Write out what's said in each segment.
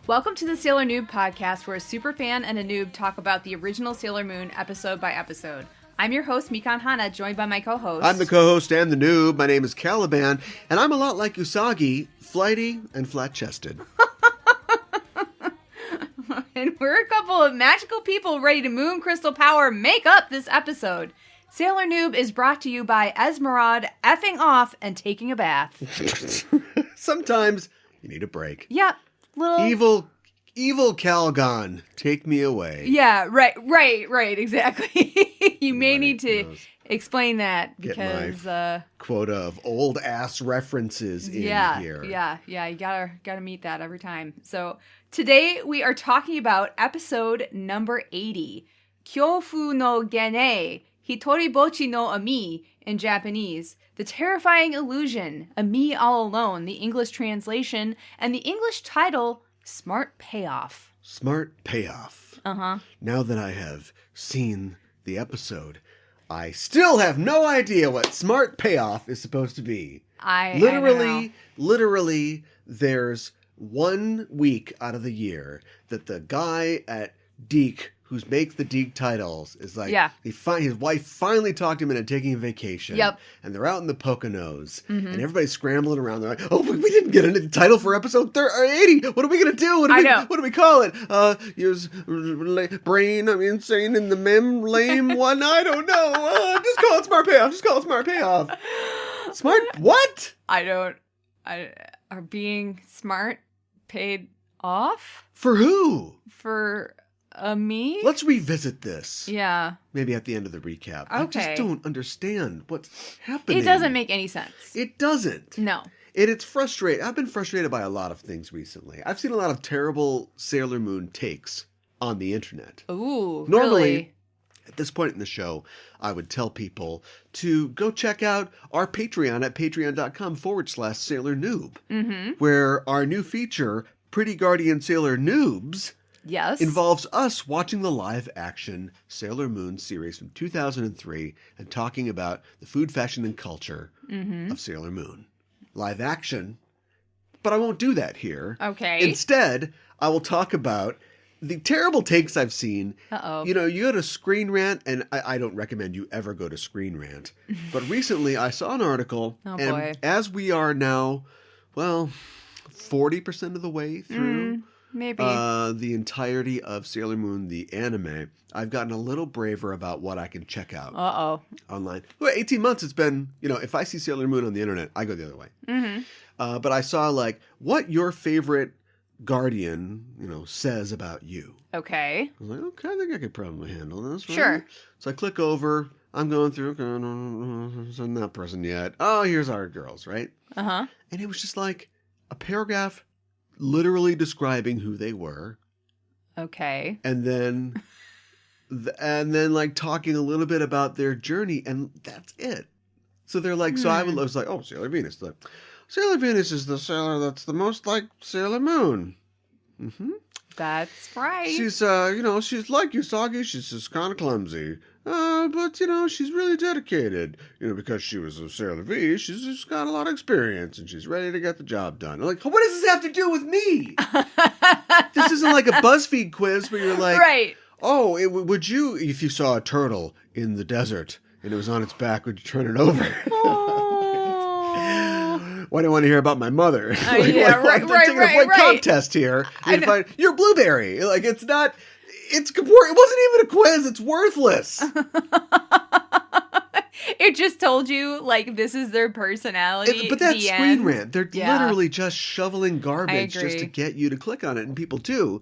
Welcome to the Sailor Noob podcast, where a superfan and a noob talk about the original Sailor Moon episode by episode. I'm your host, Mika and Hana, joined by my co-host. I'm the co-host and the noob. My name is Caliban, and I'm a lot like Usagi, flighty and flat-chested. And we're a couple of magical people ready to moon crystal power make up this episode. Sailor Noob is brought to you by Esmeralda effing off and taking a bath. Sometimes you need a break. Yep. Evil Calgon, take me away. Yeah, right, exactly. You may need to explain that because my quota of old ass references in here. Yeah, you gotta meet that every time. So today we are talking about episode number 80, Kyofu no Gene, Hitoribochi no Ami in Japanese. The Terrifying Illusion, A Me All Alone, the English translation, and the English title, Smart Payoff. Smart Payoff. Uh-huh. Now that I have seen the episode, I still have no idea what Smart Payoff is supposed to be. Literally, there's 1 week out of the year that the guy at Deke, who makes the Deke titles, is like, his wife finally talked him into taking a vacation. Yep. And they're out in the Poconos. Mm-hmm. And everybrady's scrambling around. They're like, oh, we didn't get a title for episode 80. What are we going to do? What do we call it? Use brain, insane in the lame one? I don't know. Just call it Smart Payoff. Smart what? Are being smart paid off? For who? For... me? Let's revisit this. Yeah. Maybe at the end of the recap. Okay. I just don't understand what's happening. It doesn't make any sense. It doesn't. No. It's frustrating. I've been frustrated by a lot of things recently. I've seen a lot of terrible Sailor Moon takes on the internet. Ooh, normally, really? At this point in the show, I would tell people to go check out our Patreon at patreon.com/Sailor Noob, where our new feature, Pretty Guardian Sailor Noobs, involves us watching the live-action Sailor Moon series from 2003 and talking about the food, fashion, and culture of Sailor Moon. Live action, but I won't do that here. Okay. Instead, I will talk about the terrible takes I've seen. Uh-oh. You go to Screen Rant, and I don't recommend you ever go to Screen Rant, but recently I saw an article, and as we are now, 40% of the way through... Maybe. The entirety of Sailor Moon, the anime, I've gotten a little braver about what I can check out online. Well, 18 months it's been, if I see Sailor Moon on the internet, I go the other way. Mm-hmm. But I saw, what your favorite guardian, says about you. Okay. I was like, okay, I think I could probably handle this. Right? Sure. So I click over. I'm going through. So I'm not present yet. Oh, here's our girls, right? Uh-huh. And it was just like a paragraph literally describing who they were. Okay. And then talking a little bit about their journey, and that's it. So they're like, so I was like, oh, Sailor Venus. Sailor Venus is the sailor that's the most like Sailor Moon. Mm-hmm. That's right. She's, she's like Usagi. She's just kind of clumsy. But, she's really dedicated. Because she was a Sailor V, she's just got a lot of experience, and she's ready to get the job done. I'm like, what does this have to do with me? This isn't like a BuzzFeed quiz where you're like, right. Oh, would you, if you saw a turtle in the desert and it was on its back, would you turn it over? Why do you want to hear about my mother? Right. Taking a flight contest here. You're Blueberry. It's not... it wasn't even a quiz. It's worthless. It just told you, this is their personality. But that's Screen Rant. They're literally just shoveling garbage just to get you to click on it, and people do.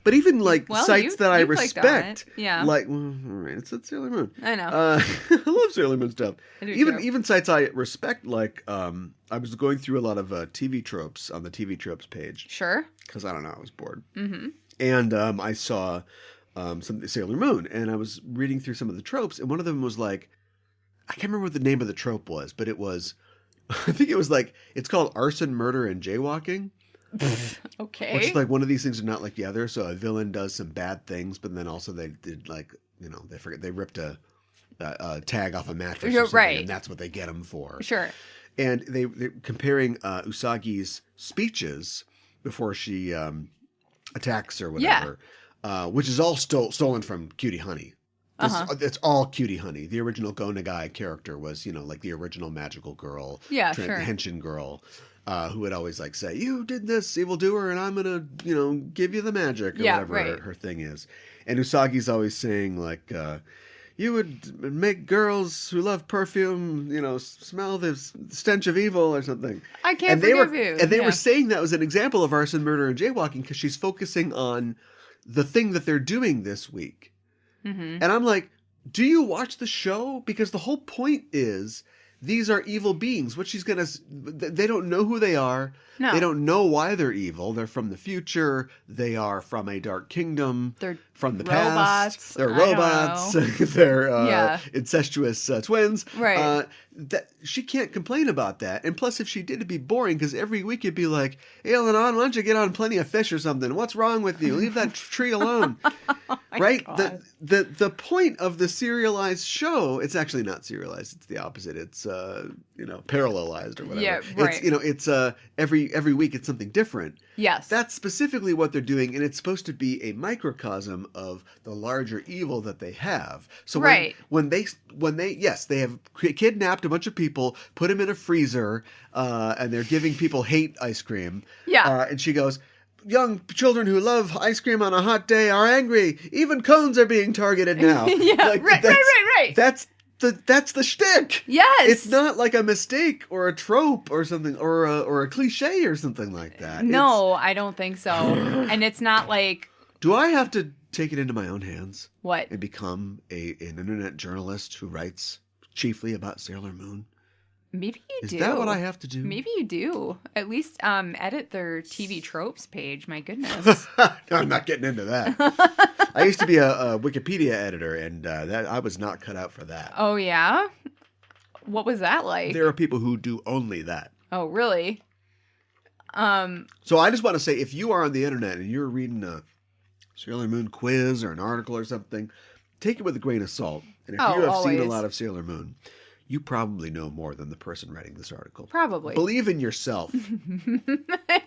But even, sites that I respect, it's Sailor Moon. I know. I love Sailor Moon stuff. I do even sites I respect, I was going through a lot of TV tropes on the TV tropes page. Sure. Because, I don't know, I was bored. Mm-hmm. And I saw some Sailor Moon, and I was reading through some of the tropes, and one of them was I can't remember what the name of the trope was, but it was I think it was like, it's called Arson, Murder, and Jaywalking. Okay. Which is like one of these things are not like the other. So a villain does some bad things, but then also they did like, they ripped a tag off a mattress or something, right. and that's what they get him for. Sure. And they're comparing Usagi's speeches before she attacks or whatever, which is all stolen from Cutie Honey. It's all Cutie Honey. The original Go Nagai character was, like the original magical girl, henshin girl, who would always like say, "You did this, evildoer, and I'm gonna, give you the magic," or whatever her thing is. And Usagi's always saying like, "You would make girls who love perfume, smell the stench of evil," or something. I can't forgive you. And they were saying that was an example of arson, murder, and jaywalking because she's focusing on the thing that they're doing this week. Mm-hmm. And I'm like, do you watch the show? Because the whole point is these are evil beings. What she's going to... They don't know who they are. No. They don't know why they're evil. They're from the future. They are from a dark kingdom. They're from the robots. Past. They're robots. They're incestuous twins. Right. She can't complain about that. And plus, if she did, it'd be boring because every week it'd be like, "Hey, Eleanor, why don't you get on Plenty of Fish or something? What's wrong with you? Leave that tree alone." Right? God. The point of the serialized show, it's actually not serialized. It's the opposite. It's, parallelized or whatever. Yeah, right. It's every week it's something different. Yes. That's specifically what they're doing, and it's supposed to be a microcosm of the larger evil that they have. So when they have kidnapped a bunch of people, put them in a freezer, and they're giving people hate ice cream. Yeah. And she goes, "Young children who love ice cream on a hot day are angry. Even cones are being targeted now." Right. That's the shtick. Yes. It's not like a mistake or a trope or something or a cliche or something like that. No, I don't think so. And it's not like... Do I have to take it into my own hands? What? And become an internet journalist who writes chiefly about Sailor Moon? Maybe you do. Is that what I have to do? Maybe you do. At least edit their TV tropes page. My goodness. I'm not getting into that. I used to be a Wikipedia editor, and that I was not cut out for that. Oh, yeah? What was that like? There are people who do only that. Oh, really? So I just want to say, if you are on the internet and you're reading a Sailor Moon quiz or an article or something, take it with a grain of salt. And if you have seen a lot of Sailor Moon, you probably know more than the person writing this article. Probably. Believe in yourself.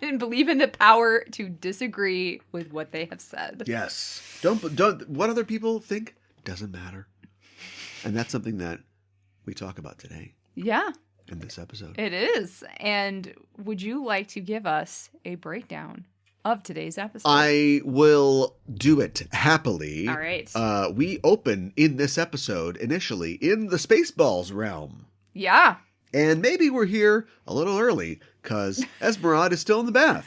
And believe in the power to disagree with what they have said. Yes. Don't. What other people think doesn't matter. And that's something that we talk about today. Yeah. In this episode. It is. And would you like to give us a breakdown of today's episode? I will do it happily. All right. We open in this episode initially in the Spaceballs realm. Yeah. And maybe we're here a little early because Esmeralda is still in the bath.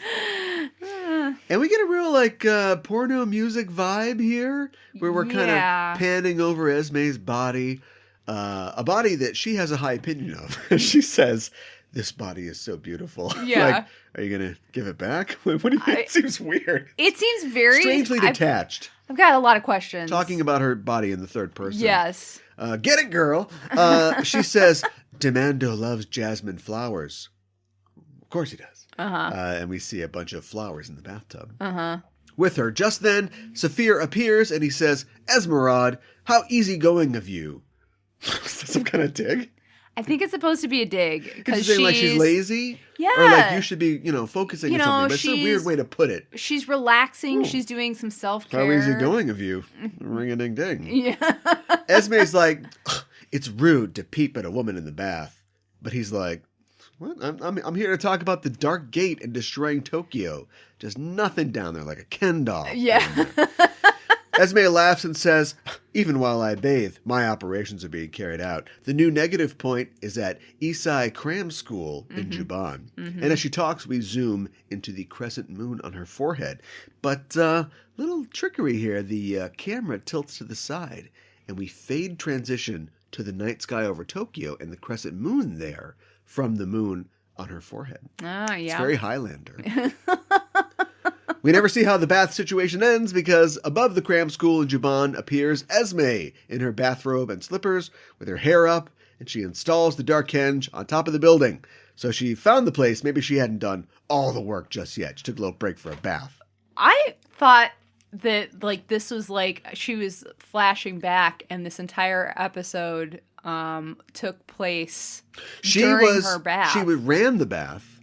And we get a real porno music vibe here where we're kind of panning over Esme's body. A body that she has a high opinion of. She says, "This body is so beautiful." Yeah. Are you going to give it back? What do you think? It seems weird. It seems very... strangely detached. I've got a lot of questions. Talking about her body in the third person. Yes. Get it, girl. She says, "Demando loves jasmine flowers." Of course he does. And we see a bunch of flowers in the bathtub. With her. Just then, Saphir appears and he says, "Esmeralda, how easygoing of you." Is that some kind of dig? I think it's supposed to be a dig. Because she's like she's lazy? Yeah. Or like you should be, focusing on something. But it's a weird way to put it. She's relaxing. Ooh. She's doing some self-care. How easygoing of you. Ring-a-ding-ding. Yeah. Esme's like, "It's rude to peep at a woman in the bath." But he's like, "What? I'm here to talk about the Dark Gate and destroying Tokyo. Just nothing down there like a Ken doll." Yeah. Esme laughs and says, "Even while I bathe, my operations are being carried out. The new negative point is at Esai Cram School in Juban." And as she talks, we zoom into the crescent moon on her forehead. But little trickery here. The camera tilts to the side, and we fade transition to the night sky over Tokyo and the crescent moon there from the moon on her forehead. Oh, yeah. It's very Highlander. We never see how the bath situation ends because above the cram school in Juban appears Esme in her bathrobe and slippers with her hair up, and she installs the dark henge on top of the building. So she found the place. Maybe she hadn't done all the work just yet. She took a little break for a bath. I thought that, like, this was like she was flashing back, and this entire episode took place during her bath. She ran the bath,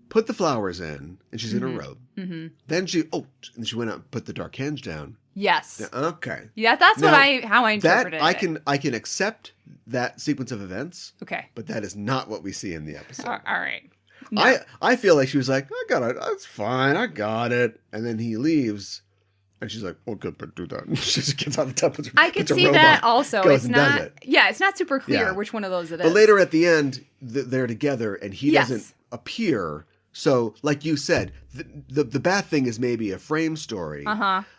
put the flowers in, and she's in a robe. Mm-hmm. Then she went out and put the dark henge down. Yes. Okay. Yeah, that's how I interpreted it. I can accept that sequence of events. Okay. But that is not what we see in the episode. All right. No. I feel like she was like, I got it. That's fine. I got it. And then he leaves. And she's like, well, good, but do that. And she just gets out of the tub. I could see that also. It's not. Yeah, it's not super clear which one of those it is. But later at the end, they're together and he doesn't appear. So, like you said, the bath thing is maybe a frame story.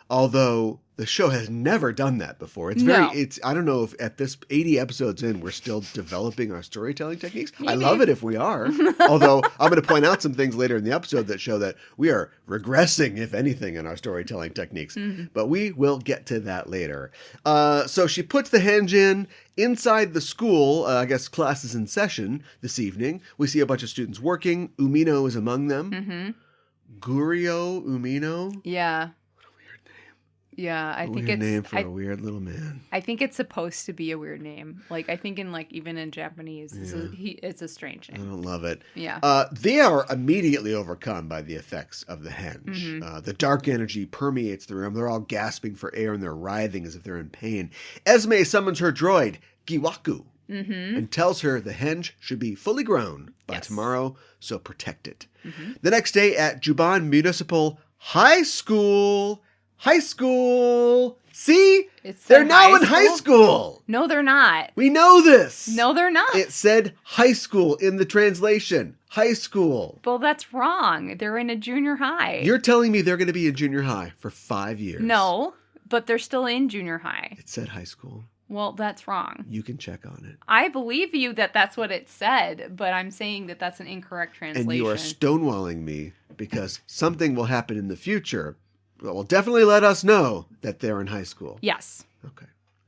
Although the show has never done that before. I don't know if at this 80 episodes in, we're still developing our storytelling techniques. Maybe. I love it if we are. Although I'm going to point out some things later in the episode that show that we are regressing, if anything, in our storytelling techniques. Mm-hmm. But we will get to that later. So she puts the henge in. Inside the school, I guess class is in session this evening. We see a bunch of students working. Umino is among them. Mm-hmm. Gurio Umino. Yeah. Yeah, I think it's a name for a weird little man. I think it's supposed to be a weird name. Like, I think even in Japanese, it's a strange name. I don't love it. Yeah. They are immediately overcome by the effects of the henge. Mm-hmm. The dark energy permeates the room. They're all gasping for air and they're writhing as if they're in pain. Esme summons her droid, Giwaku, and tells her the henge should be fully grown by tomorrow, so protect it. Mm-hmm. The next day at Juban Municipal High School. See? They're now in high school. No, they're not. We know this. No, they're not. It said high school in the translation. High school. Well, that's wrong. They're in a junior high. You're telling me they're going to be in junior high for 5 years. No, but they're still in junior high. It said high school. Well, that's wrong. You can check on it. I believe you that that's what it said, but I'm saying that that's an incorrect translation. And you are stonewalling me because something will happen in the future that will definitely let us know that they're in high school. Yes. Okay.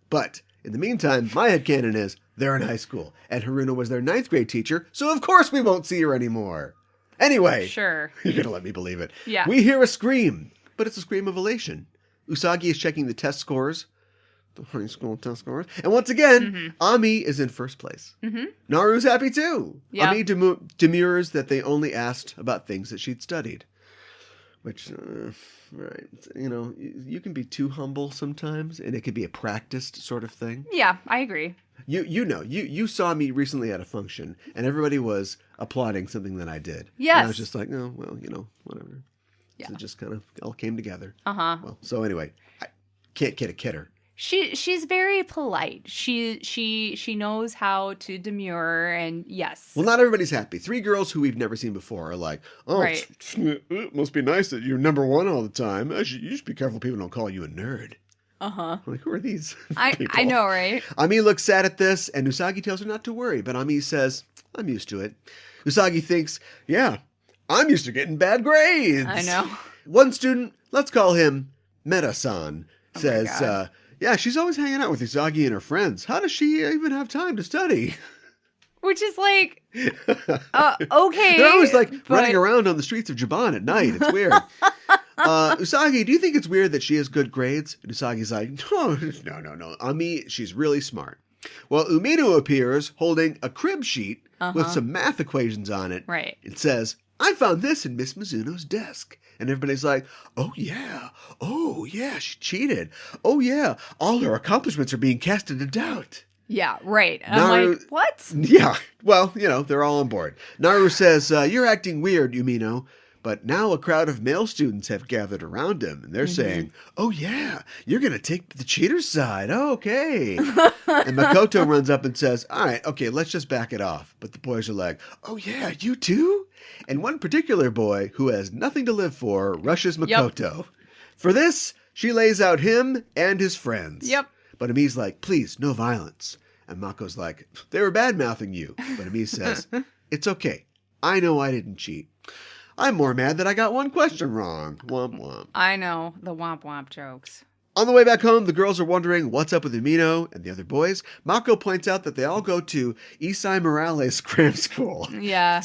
But in the meantime, my headcanon is they're in high school. And Haruna was their 9th grade teacher, so of course we won't see her anymore. Anyway. Sure. You're going to let me believe it. Yeah. We hear a scream, but it's a scream of elation. Usagi is checking the test scores. The high school test scores. And once again, Ami is in first place. Mm-hmm. Naru's happy too. Yep. Ami demurs that they only asked about things that she'd studied. Which, right, you can be too humble sometimes, and it could be a practiced sort of thing. Yeah, I agree. You saw me recently at a function, and everybody was applauding something that I did. Yes. And I was just like, oh, well, whatever. Yeah. So it just kind of all came together. Uh-huh. Well, so anyway, I can't kid a kidder. She's very polite. She knows how to demur, and yes. Well, not everybody's happy. 3 girls who we've never seen before are like, oh, right. It must be nice that you're number 1 all the time. You should be careful people don't call you a nerd. Uh-huh. I'm like, who are these people? I know, right? Ami looks sad at this, and Usagi tells her not to worry, but Ami says, I'm used to it. Usagi thinks, yeah, I'm used to getting bad grades. I know. One student, let's call him Meta-san, says, yeah, she's always hanging out with Usagi and her friends. How does she even have time to study? Which is like, okay. They're always like running around on the streets of Japan at night. It's weird. Usagi, do you think it's weird that she has good grades? And Usagi's like, no. Ami, she's really smart. Well, Umino appears holding a crib sheet with some math equations on it. Right. It says, I found this in Miss Mizuno's desk. And everybody's like, oh, yeah, she cheated. Oh, yeah, all her accomplishments are being cast into doubt. Yeah, right. I'm like, what? Yeah, well, they're all on board. Naru says, you're acting weird, Umino. But now a crowd of male students have gathered around him, and they're saying, oh, yeah, you're going to take the cheater's side. Oh, okay. And Makoto runs up and says, all right, okay, let's just back it off. But the boys are like, oh, yeah, you too? And one particular boy who has nothing to live for rushes Makoto. Yep. For this, she lays out him and his friends. Yep. But Ami's like, please, no violence. And Mako's like, they were bad-mouthing you. But Ami says, it's okay. I know I didn't cheat. I'm more mad that I got one question wrong. Womp womp. I know. The womp womp jokes. On the way back home, the girls are wondering what's up with Umino and the other boys. Mako points out that they all go to Esai Morales Cram School. Yeah.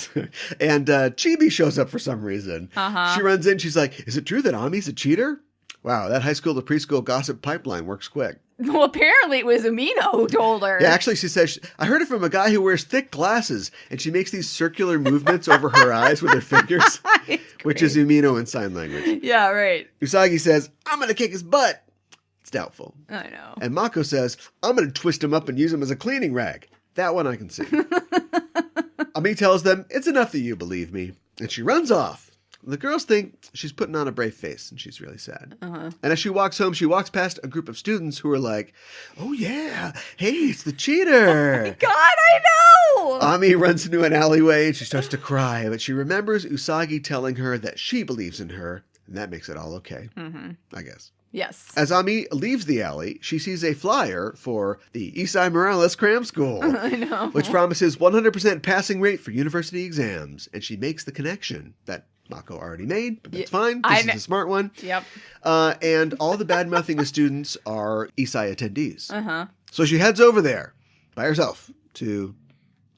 And Chibi shows up for some reason. She runs in. She's like, is it true that Ami's a cheater? Wow, that high school to preschool gossip pipeline works quick. Well, apparently it was Umino who told her. Yeah, actually, she says, I heard it from a guy who wears thick glasses, and she makes these circular movements over her eyes with her fingers, which is Umino in sign language. Yeah, right. Usagi says, I'm going to kick his butt. It's doubtful. I know. And Mako says, I'm going to twist him up and use him as a cleaning rag. That one I can see. Ami tells them, it's enough that you believe me. And she runs off. The girls think she's putting on a brave face, and she's really sad. And as she walks home, she walks past a group of students who are like, oh yeah, hey, it's the cheater. Oh my God, I know! Ami runs into an alleyway, and she starts to cry, but she remembers Usagi telling her that she believes in her, and that makes it all okay, I guess. Yes. As Ami leaves the alley, she sees a flyer for the Esai Morales Cram School, I know. which promises 100% passing rate for university exams, and she makes the connection that Mako already made, but that's fine. This is a smart one. Yep. And all the bad-mouthing students are Esai attendees. So she heads over there by herself to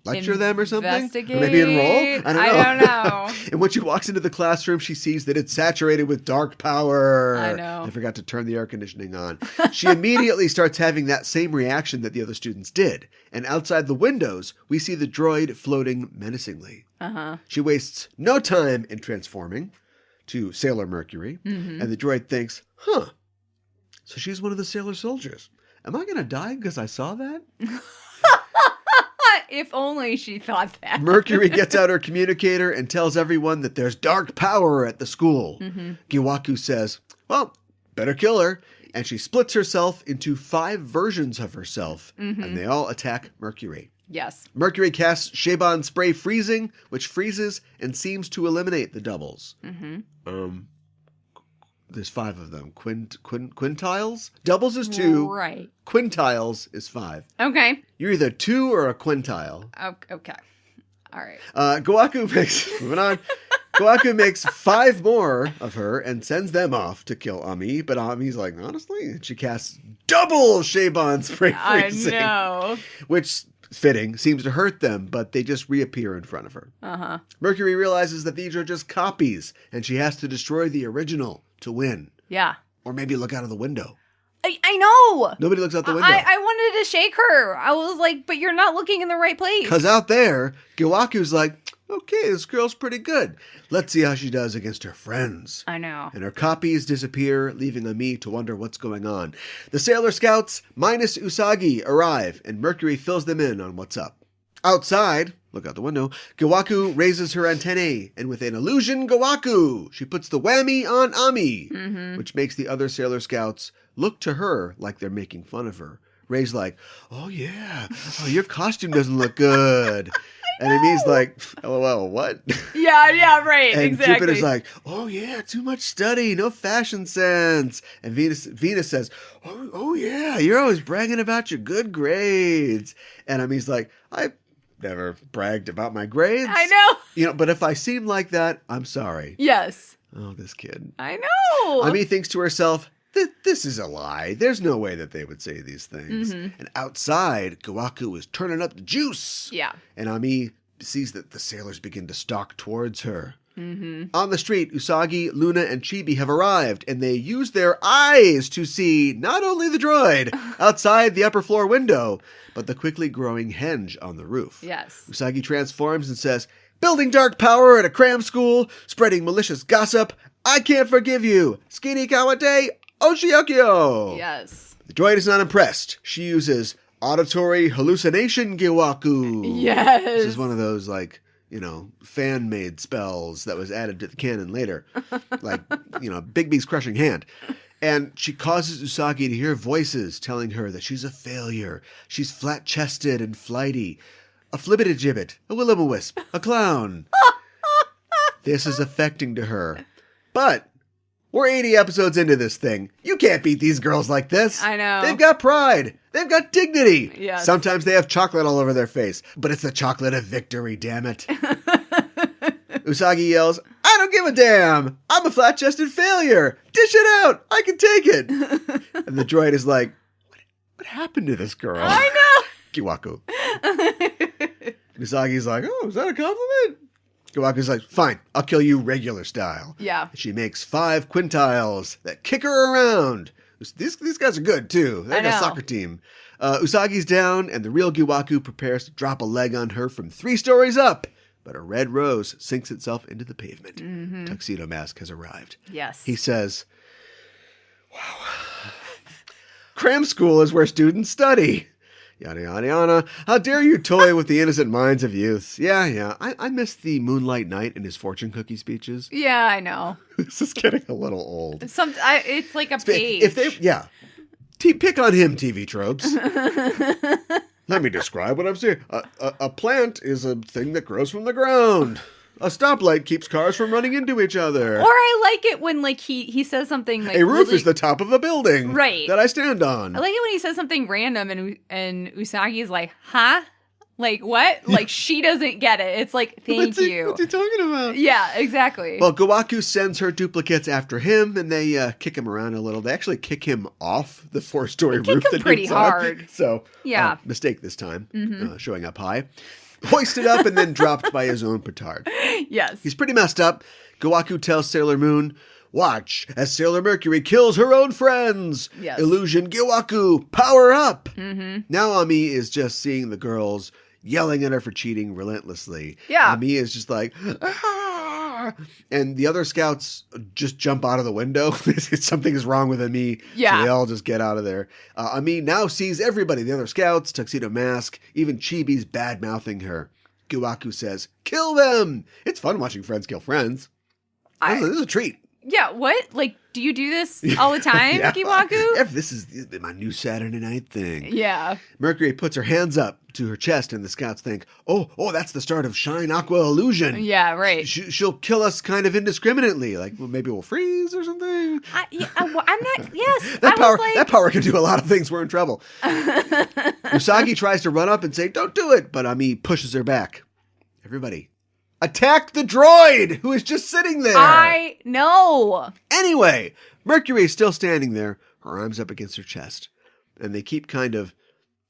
lecture them or something? Investigate. Or maybe enroll? I don't know. And when she walks into the classroom, she sees that it's saturated with dark power. I know. I forgot to turn the air conditioning on. She immediately starts having that same reaction that the other students did. And outside the windows, we see the droid floating menacingly. She wastes no time in transforming to Sailor Mercury. And the droid thinks, huh, so she's one of the Sailor soldiers. Am I going to die because I saw that? If only she thought that. Mercury gets out her communicator and tells everyone that there's dark power at the school. Giwaku says, well, better kill her. And she splits herself into 5 versions of herself, and they all attack Mercury. Yes. Mercury casts Shaban Spray Freezing, which freezes and seems to eliminate the doubles. There's 5 of them. Quintiles? Doubles is 2. Right. Quintiles is 5. Okay. You're either 2 or a quintile. Okay. All right. Moving on. Goaku makes 5 more of her and sends them off to kill Ami, but Ami's like, honestly? She casts double Shaban Spray Freezing. I know. Which, fitting, seems to hurt them, but they just reappear in front of her. Mercury realizes that these are just copies, and she has to destroy the original to win. Yeah. Or maybe look out of the window. I know. Nobody looks out the window. I wanted to shake her. I was like, but you're not looking in the right place. Because out there, Giwaku's like, okay, this girl's pretty good. Let's see how she does against her friends. I know. And her copies disappear, leaving Ami to wonder what's going on. The Sailor Scouts, minus Usagi, arrive, and Mercury fills them in on what's up. Outside, look out the window, Giwaku raises her antennae, and with an illusion Giwaku, she puts the whammy on Ami, which makes the other Sailor Scouts look to her like they're making fun of her. Ray's like, oh yeah, oh, your costume doesn't look good. And Ami's like, LOL, what? Yeah, right, and exactly. Jupiter's like, oh yeah, too much study, no fashion sense. And Venus says, oh yeah, you're always bragging about your good grades. And Ami's like, I never bragged about my grades. I know. But if I seem like that, I'm sorry. Yes. Oh, this kid. I know. Ami thinks to herself, this is a lie. There's no way that they would say these things. And outside, Giwaku is turning up the juice. Yeah. And Ami sees that the sailors begin to stalk towards her. On the street, Usagi, Luna, and Chibi have arrived, and they use their eyes to see not only the droid outside the upper floor window, but the quickly growing henge on the roof. Yes. Usagi transforms and says, building dark power at a cram school, spreading malicious gossip. I can't forgive you. Skinny Kawate Oshiokyo. Yes. The droid is not impressed. She uses auditory hallucination Giwaku. Yes. This is one of those, fan-made spells that was added to the canon later. Bigby's crushing hand. And she causes Usagi to hear voices telling her that she's a failure. She's flat-chested and flighty. A flibbertigibbet, a will-o'-the-wisp, a clown. This is affecting to her. But we're 80 episodes into this thing. You can't beat these girls like this. I know. They've got pride. They've got dignity. Yes. Sometimes they have chocolate all over their face. But it's the chocolate of victory, damn it. Usagi yells, I don't give a damn. I'm a flat-chested failure. Dish it out. I can take it. And the droid is like, what happened to this girl? I know. Giwaku. Usagi's like, oh, is that a compliment? Giwaku's like, fine, I'll kill you regular style. Yeah. She makes 5 quintiles that kick her around. These guys are good, too. They're like a soccer team. Usagi's down, and the real Giwaku prepares to drop a leg on her from 3 stories up. But a red rose sinks itself into the pavement. Mm-hmm. Tuxedo Mask has arrived. Yes. He says, wow. Cram School is where students study. Yada, yada, yada. How dare you toy with the innocent minds of youth? Yeah. I miss the Moonlight Knight and his fortune cookie speeches. Yeah, I know. This is getting a little old. It's like a page. Pick on him, TV tropes. Let me describe what I'm saying. A plant is a thing that grows from the ground. A stoplight keeps cars from running into each other. Or I like it when like he says something like a roof is the top of a building, right, that I stand on. I like it when he says something random and Usagi's like, huh? Like what? Like she doesn't get it. It's like, thank you. What's he talking about? Yeah, exactly. Well, Giwaku sends her duplicates after him, and they kick him around a little. They actually kick him off the 4-story roof. Kick him pretty hard. So yeah, mistake this time. Showing up high. Hoisted up and then dropped by his own petard. Yes. He's pretty messed up. Giwaku tells Sailor Moon, watch as Sailor Mercury kills her own friends. Yes. Illusion Giwaku, power up. Mm-hmm. Now Ami is just seeing the girls yelling at her for cheating relentlessly. Yeah. Ami is just like, ah! And the other scouts just jump out of the window. Something is wrong with Ami. Yeah. So they all just get out of there. Ami now sees everybody. The other scouts, Tuxedo Mask, even Chibi's bad-mouthing her. Giwaku says, kill them. It's fun watching friends kill friends. This is a treat. Yeah, what? Like, do you do this all the time, Yeah. Giwaku? This is my new Saturday night thing. Yeah. Mercury puts her hands up to her chest, and the scouts think, oh, that's the start of Shine Aqua Illusion. Yeah, right. She'll kill us kind of indiscriminately. Like, well, maybe we'll freeze or something. I'm not, yes. That power can do a lot of things. We're in trouble. Usagi tries to run up and say, don't do it, but Ami pushes her back. Everybody, attack the droid who is just sitting there. I know. Anyway, Mercury is still standing there, her arms up against her chest. And they keep kind of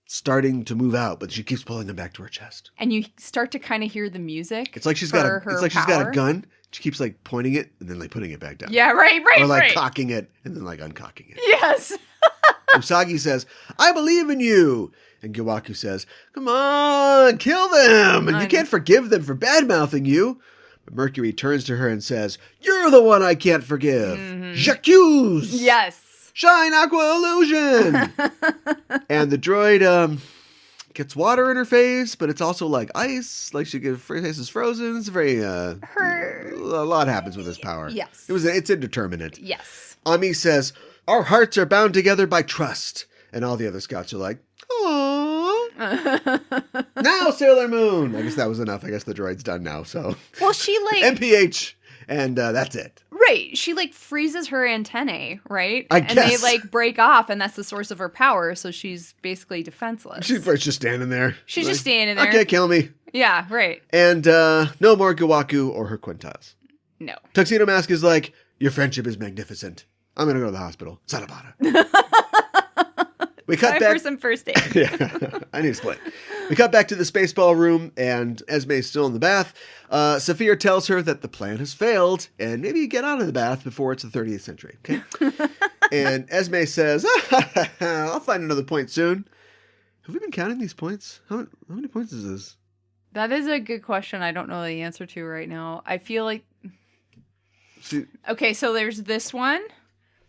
starting to move out, but she keeps pulling them back to her chest. And you start to kind of hear the music. It's like she's got a gun. She keeps like pointing it and then like putting it back down. Yeah, right. Or like cocking it and then like uncocking it. Yes. Usagi says, I believe in you. And Giwaku says, come on, kill them. And you can't forgive them for bad-mouthing you. But Mercury turns to her and says, you're the one I can't forgive. J'accuse. Yes. Shine Aqua Illusion. And the droid gets water in her face, but it's also like ice. Like her face is frozen. It's very, a lot happens with this power. Yes. It's indeterminate. Yes. Ami says, our hearts are bound together by trust. And all the other scouts are like, aww. Now Sailor Moon. I guess that was enough. I guess the droid's done now. So, well, she like MPH, and that's it. Right. She like freezes her antennae, right? I guess. And they like break off, and that's the source of her power. So she's basically defenseless. She's just standing there. She's just standing there. Okay, kill me. Yeah, right. And no more Giwaku or her quintiles. No. Tuxedo Mask is like, your friendship is magnificent. I'm gonna go to the hospital. Sarabada. We cut back for some first aid. Yeah, I need a split. We cut back to the spaceball room, and Esme's still in the bath. Saphir tells her that the plan has failed, and maybe get out of the bath before it's the 30th century. Okay. And Esme says, I'll find another point soon. Have we been counting these points? How many points is this? That is a good question. I don't know the answer to right now. I feel like... Okay, so there's this one.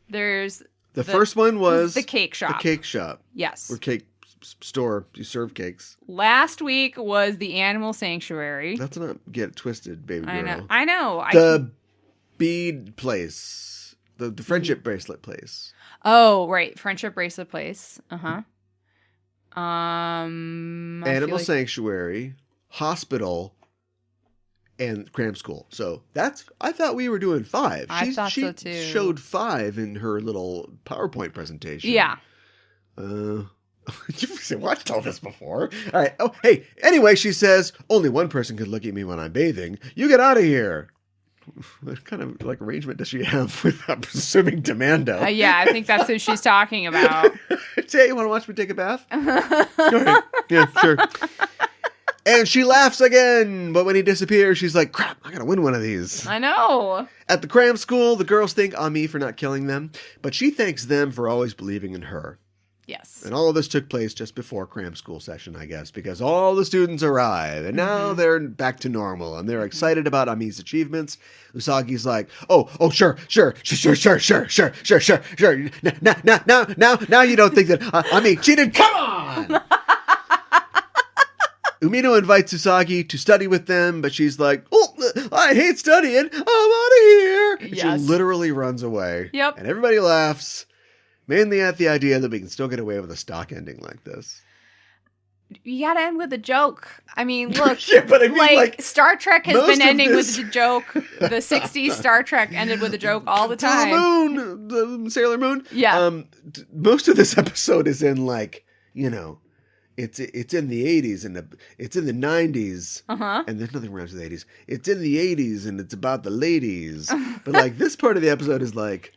There's... The first one was... The cake shop. The cake shop. Yes. Or cake store. You serve cakes. Last week was the animal sanctuary. Let's not get it twisted, baby girl. I know. The bead place. The friendship bracelet place. Oh, right. Friendship bracelet place. Uh-huh. Animal sanctuary, hospital, and cram school. So I thought we were doing 5. I thought so too. She showed 5 in her little PowerPoint presentation. Yeah. You've watched all this before. All right. Oh, hey. Anyway, she says, only one person could look at me when I'm bathing. You get out of here. what kind of like arrangement does she have with, I'm assuming, Demando? Yeah, I think that's who she's talking about. Hey, you want to watch me take a bath? All right. Yeah, sure. And she laughs again, but when he disappears, she's like, crap, I gotta win one of these. I know. At the cram school, the girls thank Ami for not killing them, but she thanks them for always believing in her. Yes. And all of this took place just before cram school session, I guess, because all the students arrive, and now they're back to normal, and they're excited about Ami's achievements. Usagi's like, oh, sure. Now you don't think that Ami cheated? Come on! Umino invites Usagi to study with them, but she's like, oh, I hate studying. I'm out of here. And she literally runs away. Yep. And everybody laughs, mainly at the idea that we can still get away with a stock ending like this. You gotta end with a joke. I mean, look, yeah, but I mean, like Star Trek has been ending with a joke. The 60s Star Trek ended with a joke all the time. The Sailor Moon. Yeah. Most of this episode is in like, you know, it's in the 80s and it's in the 90s. And there's nothing around to the 80s. It's in the 80s and it's about the ladies. But like this part of the episode is like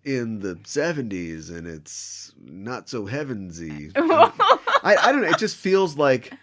in the 70s and it's not so heavensy. I don't know. It just feels like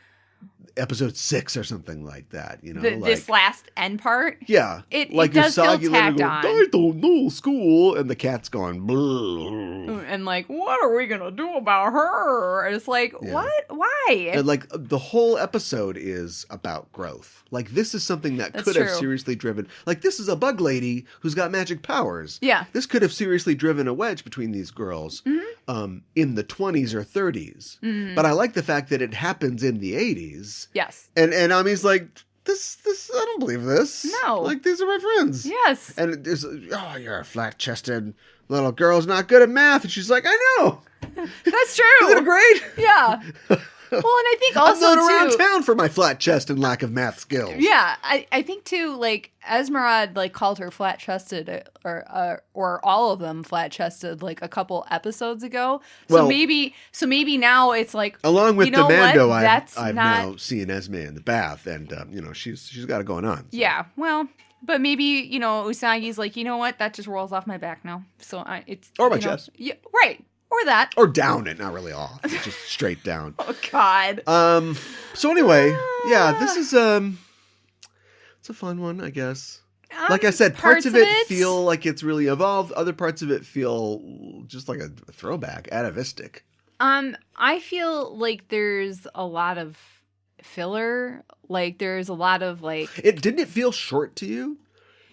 episode 6 or something like that, you know. This last end part? Yeah. It like does feel Usagi tagged going, on. I don't know, school. And the cat's going, bleh. And like, what are we going to do about her? And it's like, what? Why? And like the whole episode is about growth. Like this is something that That's could have true. seriously driven, like this is a bug lady who's got magic powers. Yeah. This could have seriously driven a wedge between these girls in the 20s or 30s. But I like the fact that it happens in the 80s. Yes. And Ami's like, this, I don't believe this. No. Like, these are my friends. Yes. And it's, oh, you're a flat-chested little girl's not good at math. And she's like, I know. That's true. Isn't it great? Yeah. Well, and I think also, I'm known around too, town for my flat chest and lack of math skills. yeah, I think too, like Esmeralda like called her flat chested or all of them flat chested like a couple episods ago. So Well, maybe now it's like, Along with you know Demando, what? I've now seen Esme in the bath, and you know she's got it going on. So. Yeah, well, but maybe you know Usagi's like, you know what, that just rolls off my back now. So it's Or my you know, chest. yeah, right, or that. Or down it, not really off, it's just straight down. Oh God. So anyway, yeah, this is it's a fun one, I guess. Like I said, parts of it feel like it's really evolved. Other parts of it feel just like a throwback, atavistic. I feel like there's a lot of filler. Like there's a lot of like. Didn't it feel short to you?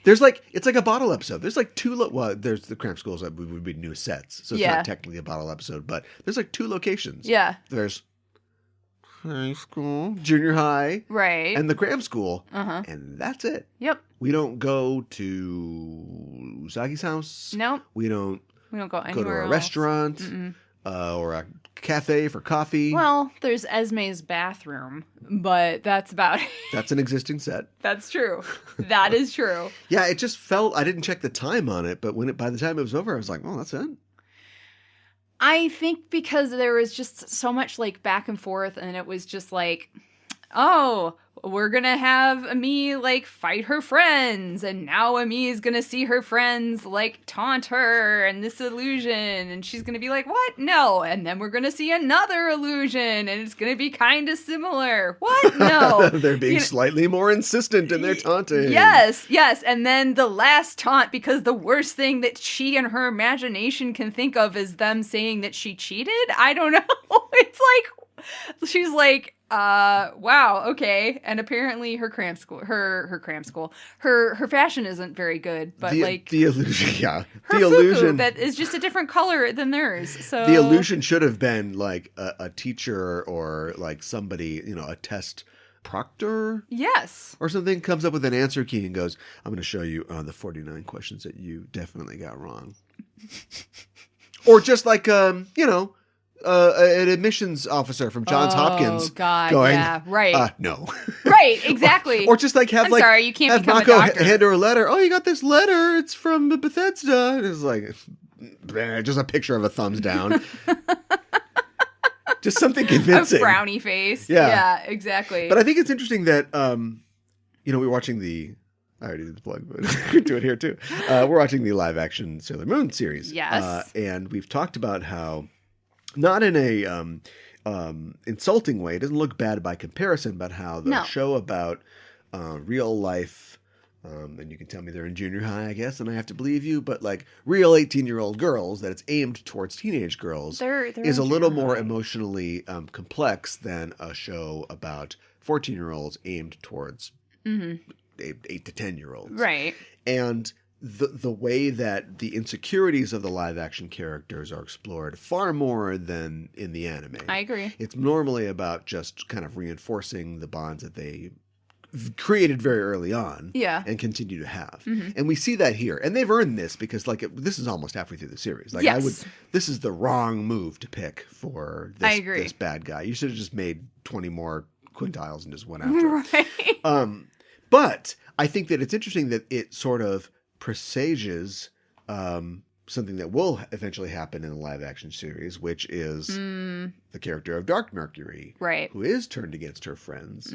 There's like it's like a bottle episode. There's like there's the cram schools that would be new sets, so it's not technically a bottle episode, but there's like 2 locations. Yeah. There's high school, junior high, Right. and the cram school, and that's it. Yep. We don't go to Usagi's house. Nope. We don't go anywhere go to a else. restaurant or a cafe for coffee. Well, there's Esme's bathroom, but that's about it. That's an existing set. That's true. That is true. Yeah, it just felt, I didn't check the time on it, but by the time it was over, I was like, oh, that's it. I think because there was just so much like back and forth, and it was just like, oh, we're gonna have Ami like fight her friends, and now Ami is gonna see her friends like taunt her and this illusion, and she's gonna be like, what? No. And then we're gonna see another illusion, and it's gonna be kind of similar. What? No. They're being slightly more insistent in their taunting. Yes. And then the last taunt, because the worst thing that she and her imagination can think of is them saying that she cheated. I don't know. It's like, she's like, wow, okay. And apparently her fashion isn't very good, but the illusion, yeah. Her the illusion fufu that is just a different color than theirs. So the illusion should have been like a teacher or like somebody, you know, a test proctor. Yes. Or something comes up with an answer key and goes, I'm going to show you the 49 questions that you definitely got wrong. Or just like, you know, an admissions officer from Johns Hopkins God, going, yeah, right. No. Right, exactly. or just like have I'm like, sorry, you can't have become Mako a doctor. hand her a letter. Oh, you got this letter. It's from Bethesda. And it's like, just a picture of a thumbs down. Just something convincing. A frowny face. Yeah. Yeah, exactly. But I think it's interesting that, you know, we were watching the I already did the plug, but we do it here too. We're watching the live action Sailor Moon series. Yes. And we've talked about how, not in a insulting way, it doesn't look bad by comparison, but how the show about real life, and you can tell me they're in junior high, I guess, and I have to believe you, but like real 18-year-old girls, that it's aimed towards teenage girls, they're is a little more emotionally complex than a show about 14-year-olds aimed towards 8 to 10-year-olds. Right. And the way that the insecurities of the live action characters are explored far more than in the anime. I agree. It's normally about just kind of reinforcing the bonds that they created very early on and continue to have. And we see that here. And they've earned this because this is almost halfway through the series. Like this is the wrong move to pick for this bad guy. You should have just made 20 more quintiles and just went after it. Right. But I think that it's interesting that it sort of presages something that will eventually happen in the live action series, which is the character of Dark Mercury, who is turned against her friends,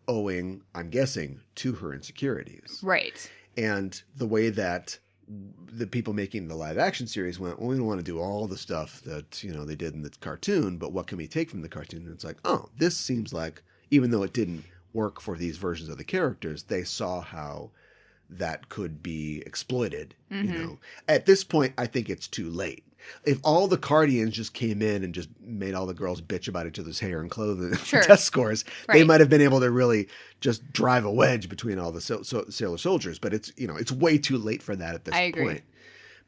owing, I'm guessing, to her insecurities. Right. And the way that the people making the live action series went, well, we don't want to do all the stuff that, they did in the cartoon, but what can we take from the cartoon? And it's like, oh, this seems like, even though it didn't work for these versions of the characters, they saw how that could be exploited. At this point, I think it's too late. If all the Cardians just came in and just made all the girls bitch about each other's hair and clothing test scores, they might have been able to really just drive a wedge between all the Sailor Soldiers. But it's way too late for that at this point.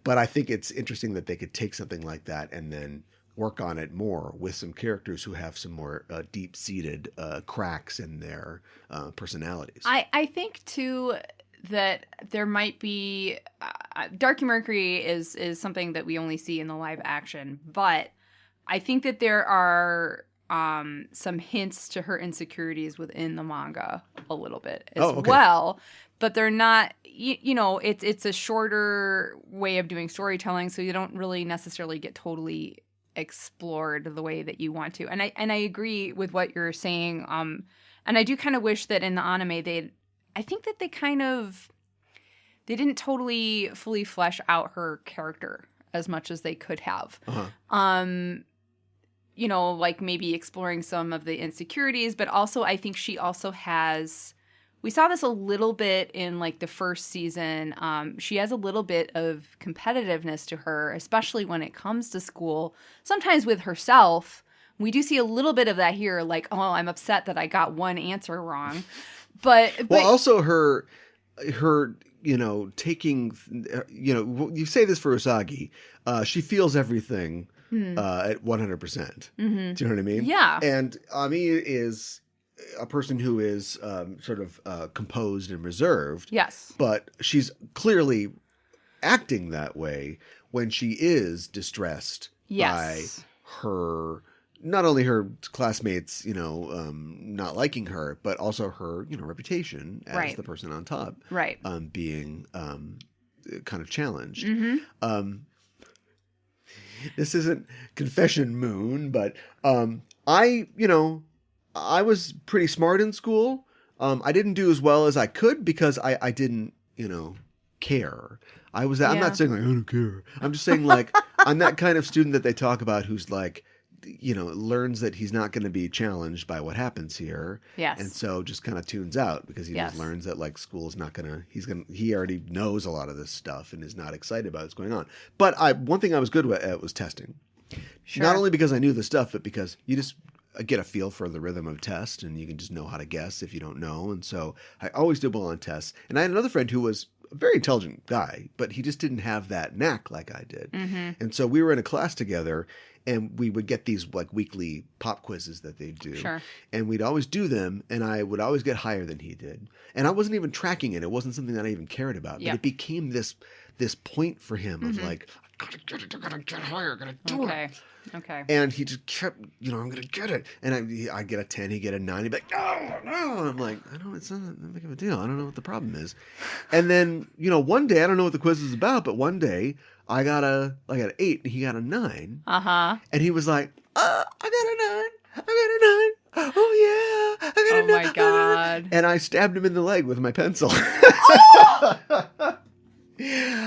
But I think it's interesting that they could take something like that and then work on it more with some characters who have some more deep-seated cracks in their personalities. I think, too, that there might be... Dark Mercury is something that we only see in the live action, but I think that there are some hints to her insecurities within the manga a little bit as well, but they're not... it's a shorter way of doing storytelling, so you don't really necessarily get totally explored the way that you want to. And I agree with what you're saying. And I do kind of wish that in the anime I think that they didn't totally fully flesh out her character as much as they could have. Like maybe exploring some of the insecurities, but also I think she also has... We saw this a little bit in like the first season. She has a little bit of competitiveness to her, especially when it comes to school. Sometimes with herself, we do see a little bit of that here. Like, oh, I'm upset that I got one answer wrong. But also her, taking, you say this for Usagi, she feels everything at 100%. Do you know what I mean? Yeah. And Ami is a person who is sort of composed and reserved. Yes. But she's clearly acting that way when she is distressed by her, not only her classmates, not liking her, but also her, reputation as the person on top. Right. Being kind of challenged. This isn't Confession Moon, but I was pretty smart in school. I didn't do as well as I could because I didn't, care. I'm not saying like, I don't care. I'm just saying like, I'm that kind of student that they talk about who's like, learns that he's not going to be challenged by what happens here. Yes. And so just kind of tunes out because he just learns that like school is not going to, he already knows a lot of this stuff and is not excited about what's going on. But one thing I was good at was testing. Sure. Not only because I knew the stuff, but because you just get a feel for the rhythm of test and you can just know how to guess if you don't know. And so I always did well on tests. And I had another friend who was a very intelligent guy, but he just didn't have that knack like I did. And so we were in a class together and we would get these like weekly pop quizzes that they do. Sure. And we'd always do them and I would always get higher than he did. And I wasn't even tracking it. It wasn't something that I even cared about. But it became this point for him of like, I gotta get higher, I gotta do it. Okay. And he just kept, I'm going to get it. And I'd get a 10, he'd get a 9. He'd be like, no. And I'm like, it's not that big of a deal. I don't know what the problem is. And then, one day, I don't know what the quiz is about, but one day I got an 8 and he got a 9. And he was like, I got a 9. Oh, yeah. I got a 9. Oh, my God. And I stabbed him in the leg with my pencil. Oh!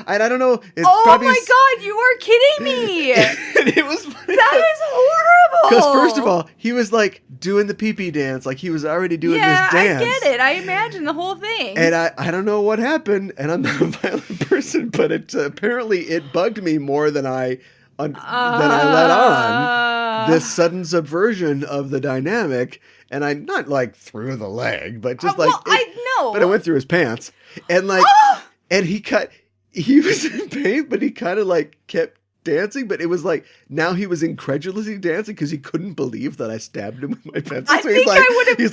And I don't know. It's oh probably my god, you are kidding me! And it was funny. That is horrible! Because first of all, he was like doing the pee-pee dance. Like he was already doing this dance. I get it. I imagine the whole thing. And I don't know what happened. And I'm not a violent person, but apparently it bugged me more than I let on. This sudden subversion of the dynamic. And I not like through the leg, but just like I know. But it went through his pants. And like and he was in pain, but he kind of like kept dancing, but it was like now he was incredulously dancing because he couldn't believe that I stabbed him with my pencil. So he's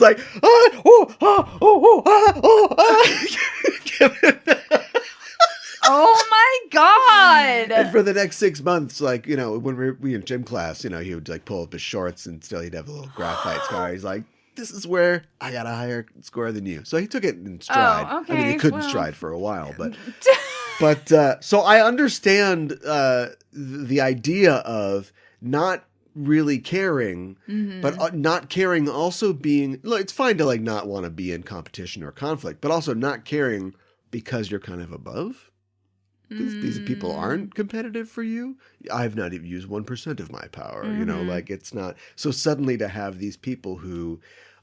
like, oh my god! And for the next 6 months, like, you know, when we in gym class, you know, he would like pull up his shorts and still he'd have a little graphite scar. He's like, this is where I got a higher score than you. So he took it in stride. Oh, okay. I mean, he couldn't stride for a while, but so I understand the idea of not really caring, but not caring also being, look, it's fine to like not want to be in competition or conflict, but also not caring because you're kind of above. These people aren't competitive for you. I've not even used 1% of my power, you know, like it's not. So suddenly to have these people who,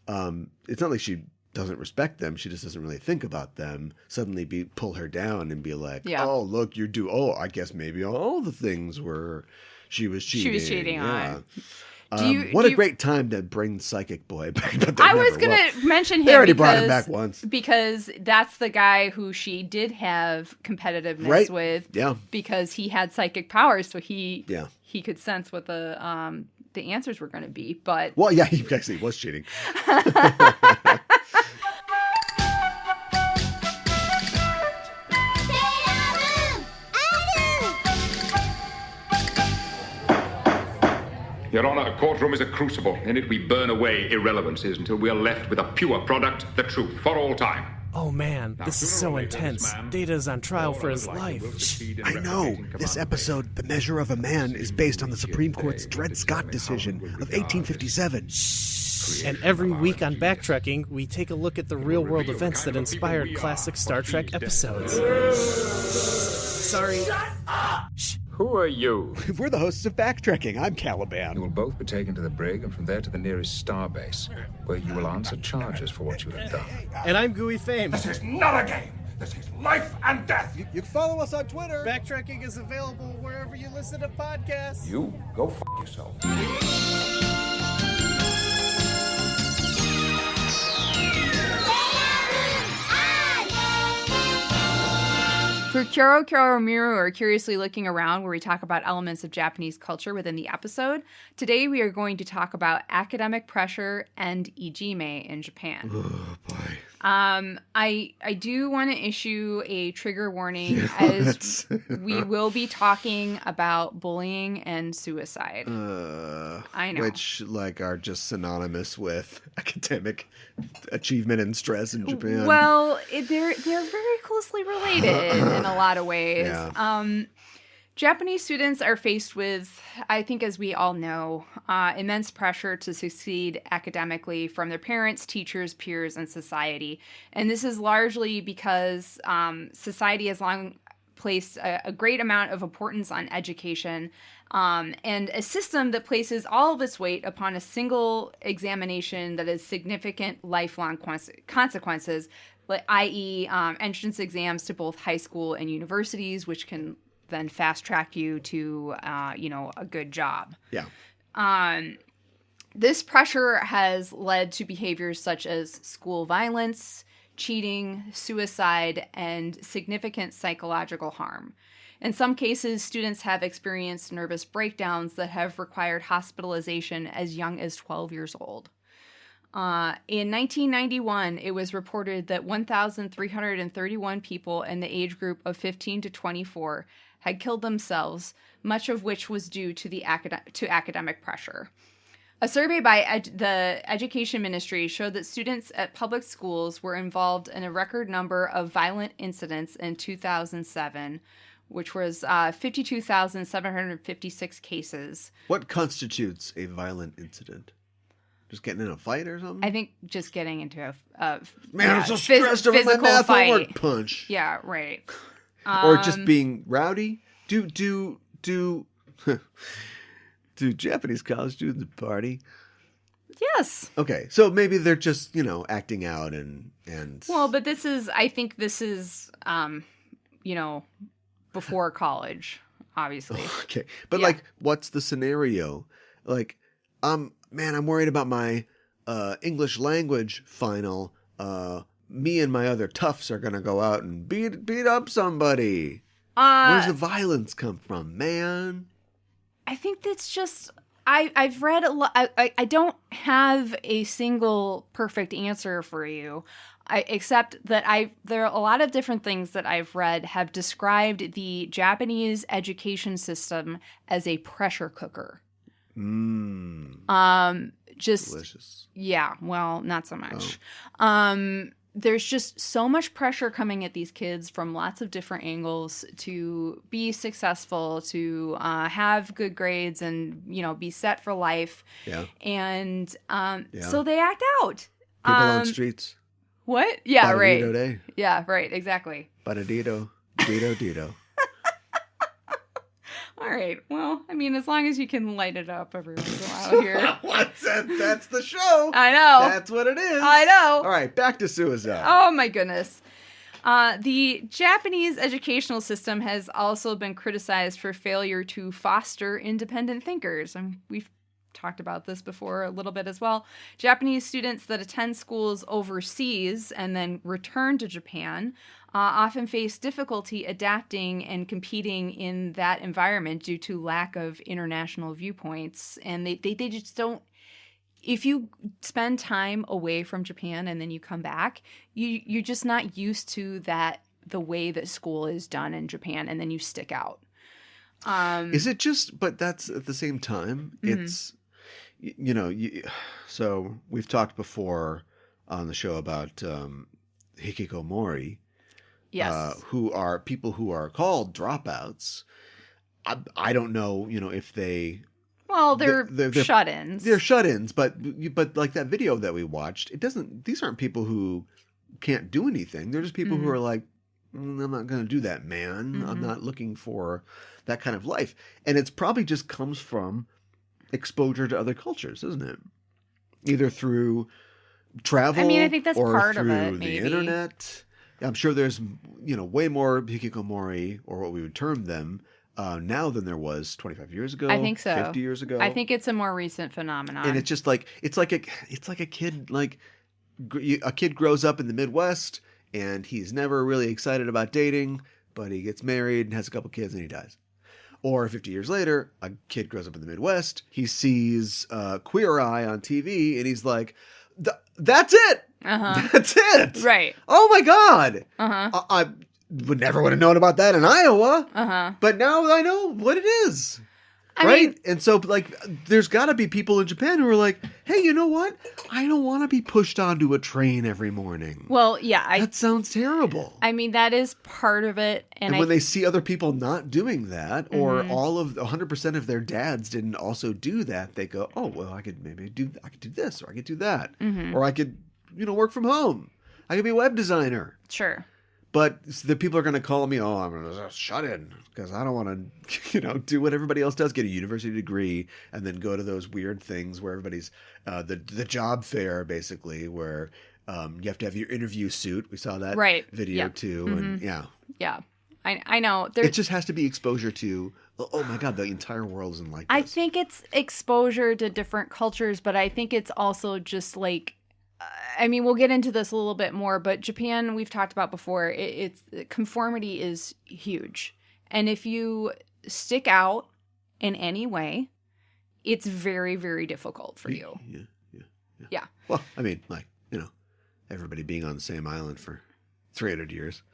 it's not like she doesn't respect them. She just doesn't really think about them. Suddenly pull her down and be like, oh, look, I guess maybe all the things were, she was cheating. She was cheating on. What a great time to bring Psychic Boy back. But I was going to mention him. They already brought him back once. Because that's the guy who she did have competitiveness with. Yeah. Because he had psychic powers, so he could sense what the answers were going to be. But well, yeah, he actually was cheating. Your Honor, a courtroom is a crucible. In it we burn away irrelevancies until we are left with a pure product, the truth, for all time. Oh man, this is so intense. Data's on trial for his life. I know. This episode, The Measure of a Man, is based on the Supreme Court's Dred Scott decision of 1857. And every week on Backtracking, we take a look at the real-world events that inspired classic Star Trek episodes. Sorry. Shut up! Who are you? We're the hosts of Backtracking. I'm Caliban. You will both be taken to the brig and from there to the nearest starbase, where you will answer charges for what you have done. And I'm Gooey Fame. This is not a game. This is life and death. You can follow us on Twitter. Backtracking is available wherever you listen to podcasts. You go f*** yourself. For Kyoro Kyoro Miru, or Curiously Looking Around, where we talk about elements of Japanese culture within the episode, today we are going to talk about academic pressure and ijime in Japan. Oh, boy. I do want to issue a trigger warning as we will be talking about bullying and suicide. I know. Which, like, are just synonymous with academic achievement and stress in Japan. Well, they're very closely related in a lot of ways. Yeah. Japanese students are faced with, I think as we all know, immense pressure to succeed academically from their parents, teachers, peers, and society. And this is largely because society has long placed a great amount of importance on education and a system that places all of its weight upon a single examination that has significant lifelong consequences, i.e. Entrance exams to both high school and universities, which can then fast track you to, a good job. Yeah. This pressure has led to behaviors such as school violence, cheating, suicide, and significant psychological harm. In some cases, students have experienced nervous breakdowns that have required hospitalization as young as 12 years old. In 1991, it was reported that 1,331 people in the age group of 15 to 24 had killed themselves, much of which was due to academic pressure. A survey by the Education Ministry showed that students at public schools were involved in a record number of violent incidents in 2007, which was 52,756 cases. What constitutes a violent incident? Just getting in a fight or something? I think just getting into a Man, I'm so stressed over my math homework punch. Yeah, right. Or just being rowdy? Do Japanese college students party? Yes. Okay, so maybe they're just, acting out and... Well, but I think this is, before college, obviously. Okay, but what's the scenario? Man, I'm worried about my English language final. Me and my other toughs are gonna go out and beat up somebody. Where's the violence come from, man? I think that's just... I've read a lot. I don't have a single perfect answer for you, except that there are a lot of different things that I've read have described the Japanese education system as a pressure cooker. Just delicious. Yeah, well, not so much. There's just so much pressure coming at these kids from lots of different angles to be successful, to have good grades and, be set for life. Yeah. And so they act out. People on streets. What? Yeah, right. Day. Yeah, right. Exactly. Badadito. Dito. All right. Well, I mean, as long as you can light it up every once in a while here. What's that? That's the show. I know. That's what it is. I know. All right, back to suicide. Oh, my goodness. The Japanese educational system has also been criticized for failure to foster independent thinkers. And we've talked about this before a little bit as well. Japanese students that attend schools overseas and then return to Japan often face difficulty adapting and competing in that environment due to lack of international viewpoints. And they just don't... If you spend time away from Japan and then you come back, you're just not used to the way that school is done in Japan, and then you stick out. Is it just... But that's at the same time, it's... So we've talked before on the show about hikikomori. Yes. Who are people who are called dropouts. I don't know, if they... Well, they're shut-ins. They're shut-ins, but like that video that we watched, these aren't people who can't do anything. They're just people who are like, I'm not going to do that, man. I'm not looking for that kind of life. And it's probably just comes from exposure to other cultures, isn't it? Either through travel, I think that's or part through of it, the maybe. internet. I'm sure there's, way more hikikomori, or what we would term them, now than there was 25 years ago. I think so. 50 years ago. I think it's a more recent phenomenon. And it's just like it's like a kid, like a kid grows up in the Midwest and he's never really excited about dating, but he gets married and has a couple kids and he dies. Or 50 years later, a kid grows up in the Midwest, he sees Queer Eye on TV and he's like, that's it. That's it. Right. Oh my God. I would never have known about that in Iowa. But now I know what it is. Right? And so, there's got to be people in Japan who are like, hey, you know what? I don't want to be pushed onto a train every morning. Well, yeah. That sounds terrible. That is part of it. And when they see other people not doing that, or all of 100% of their dads didn't also do that, they go, oh, well, I could do this, or I could do that. Or I could, work from home. I could be a web designer. Sure. But the people are going to call me, I'm going to shut in because I don't want to, do what everybody else does, get a university degree, and then go to those weird things where everybody's the job fair, basically, where you have to have your interview suit. We saw that video too, and yeah, I know. It just has to be exposure to. Oh my God, the entire world isn't like this. I think it's exposure to different cultures, but I think it's also just like. We'll get into this a little bit more, but Japan, we've talked about before, it's conformity is huge. And if you stick out in any way, it's very, very difficult for you. Yeah. Well, everybody being on the same island for 300 years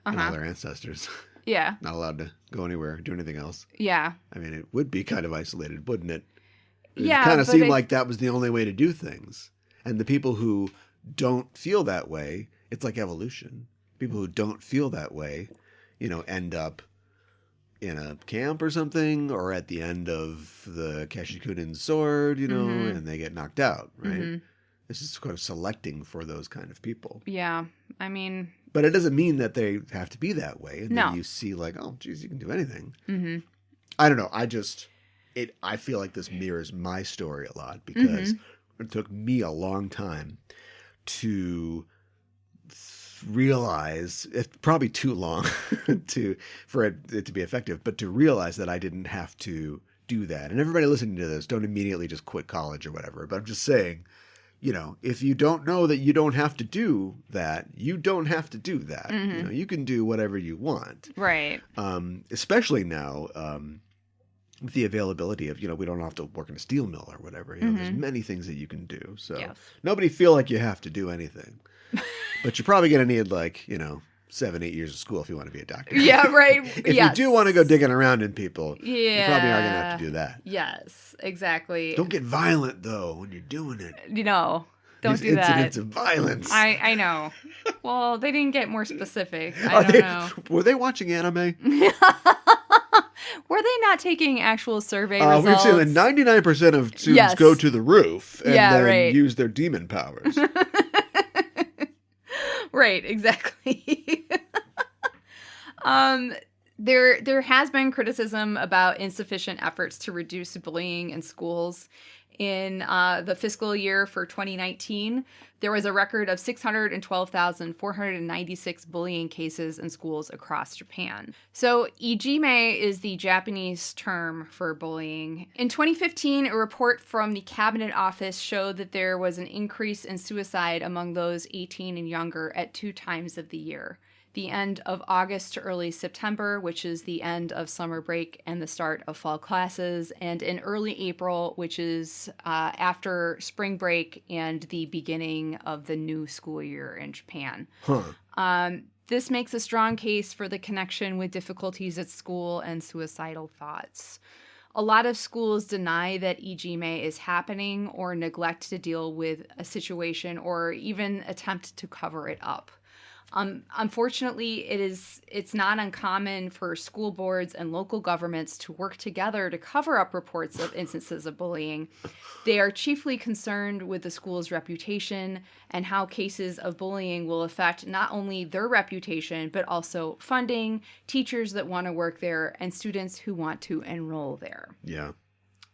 and all their ancestors. Yeah. Not allowed to go anywhere, do anything else. Yeah. It would be kind of isolated, wouldn't it? It Yeah. kind of seemed like that was the only way to do things. And the people who don't feel that way, it's like evolution. People who don't feel that way, end up in a camp or something, or at the end of the Kashikunin sword, and they get knocked out, right? This is kind of selecting for those kind of people. Yeah. But it doesn't mean that they have to be that way. And No. then you see like, oh, geez, you can do anything. Mm-hmm. I don't know. I feel like this mirrors my story a lot because it took me a long time to realize, it's probably too long for it to be effective, but to realize that I didn't have to do that. And everybody listening to this, don't immediately just quit college or whatever. But I'm just saying, if you don't know that you don't have to do that, you don't have to do that. You can do whatever you want. Right. Especially now, with the availability of, we don't have to work in a steel mill or whatever. There's many things that you can do. So nobody feel like you have to do anything. But you're probably going to need 7-8 years of school if you want to be a doctor. Yeah, right. If you do want to go digging around in people, you probably are going to have to do that. Yes, exactly. Don't get violent, though, when you're doing it. Don't These do that. incidents of violence. I know. Well, they didn't get more specific. I don't know. Were they watching anime? Were they not taking actual survey results? We've seen that 99% of students go to the roof and then use their demon powers. Right, exactly. There has been criticism about insufficient efforts to reduce bullying in schools. In the fiscal year for 2019, there was a record of 612,496 bullying cases in schools across Japan. So, ijime is the Japanese term for bullying. In 2015, a report from the Cabinet Office showed that there was an increase in suicide among those 18 and younger at 2 times of the year. The end of August to early September, which is the end of summer break and the start of fall classes, and in early April, which is after spring break and the beginning of the new school year in Japan. This makes a strong case for the connection with difficulties at school and suicidal thoughts. A lot of schools deny that ijime is happening or neglect to deal with a situation or even attempt to cover it up. Unfortunately, it's not uncommon for school boards and local governments to work together to cover up reports of instances of bullying. They are chiefly concerned with the school's reputation and how cases of bullying will affect not only their reputation, but also funding, teachers that want to work there, and students who want to enroll there. Yeah.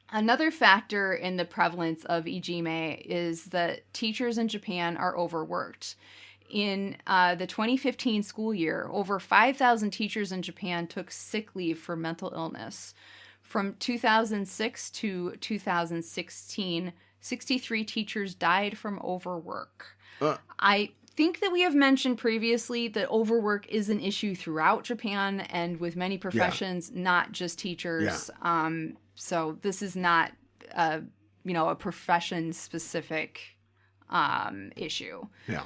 Another factor in the prevalence of ijime is that teachers in Japan are overworked. In the 2015 school year, over 5,000 teachers in Japan took sick leave for mental illness. From 2006 to 2016, 63 teachers died from overwork. I think that we have mentioned previously that overwork is an issue throughout Japan and with many professions, not just teachers. Yeah. So this is not, a profession-specific issue. Yeah.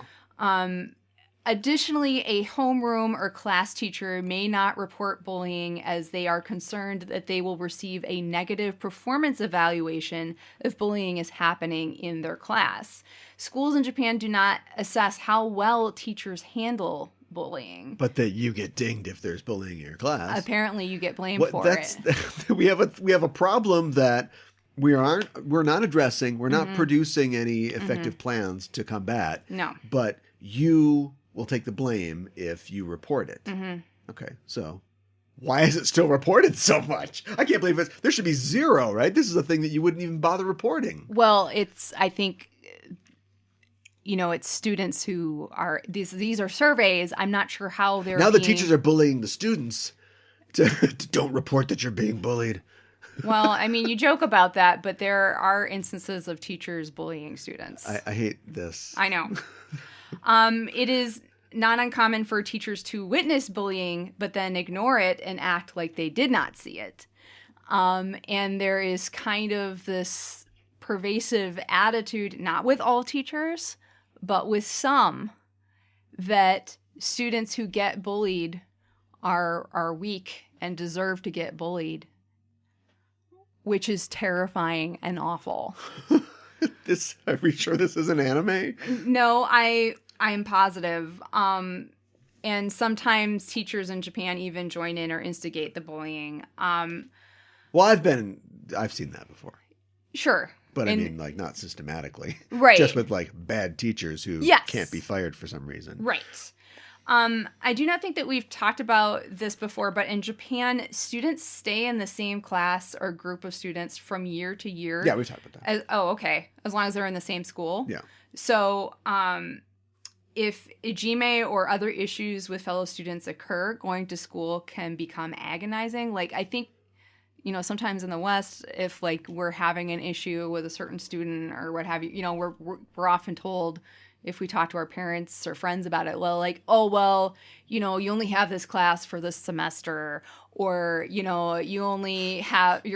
Additionally, a homeroom or class teacher may not report bullying as they are concerned that they will receive a negative performance evaluation if bullying is happening in their class. Schools in Japan do not assess how well teachers handle bullying. But that you get dinged if there's bullying in your class. Apparently you get blamed for it. We have a problem that we're not addressing. We're not producing any effective plans to combat. No. But you will take the blame if you report it. Okay, so why is it still reported so much? I can't believe there should be 0, right? This is a thing that you wouldn't even bother reporting. Well, I think, it's students who are, these are surveys. I'm not sure how they're Now the teachers are bullying the students to don't report that you're being bullied. Well, I mean, you joke about that, but there are instances of teachers bullying students. I hate this. I know. It is not uncommon for teachers to witness bullying, but then ignore it and act like they did not see it. And there is kind of this pervasive attitude, not with all teachers, but with some, that students who get bullied are weak and deserve to get bullied, which is terrifying and awful. Are we sure this is an anime? No, I'm positive. And sometimes teachers in Japan even join in or instigate the bullying. Well, I've seen that before. Sure. But I mean, not systematically. Right. Just with bad teachers who can't be fired for some reason. Right. I do not think that we've talked about this before, but in Japan, students stay in the same class or group of students from year to year. Yeah, we talked about that. Okay. As long as they're in the same school. Yeah. So, if ijime or other issues with fellow students occur, going to school can become agonizing. Like, I think, sometimes in the West, if like we're having an issue with a certain student or what have you, we're often told, if we talk to our parents or friends about it, well, like, oh, well, you only have this class for this semester, or, you're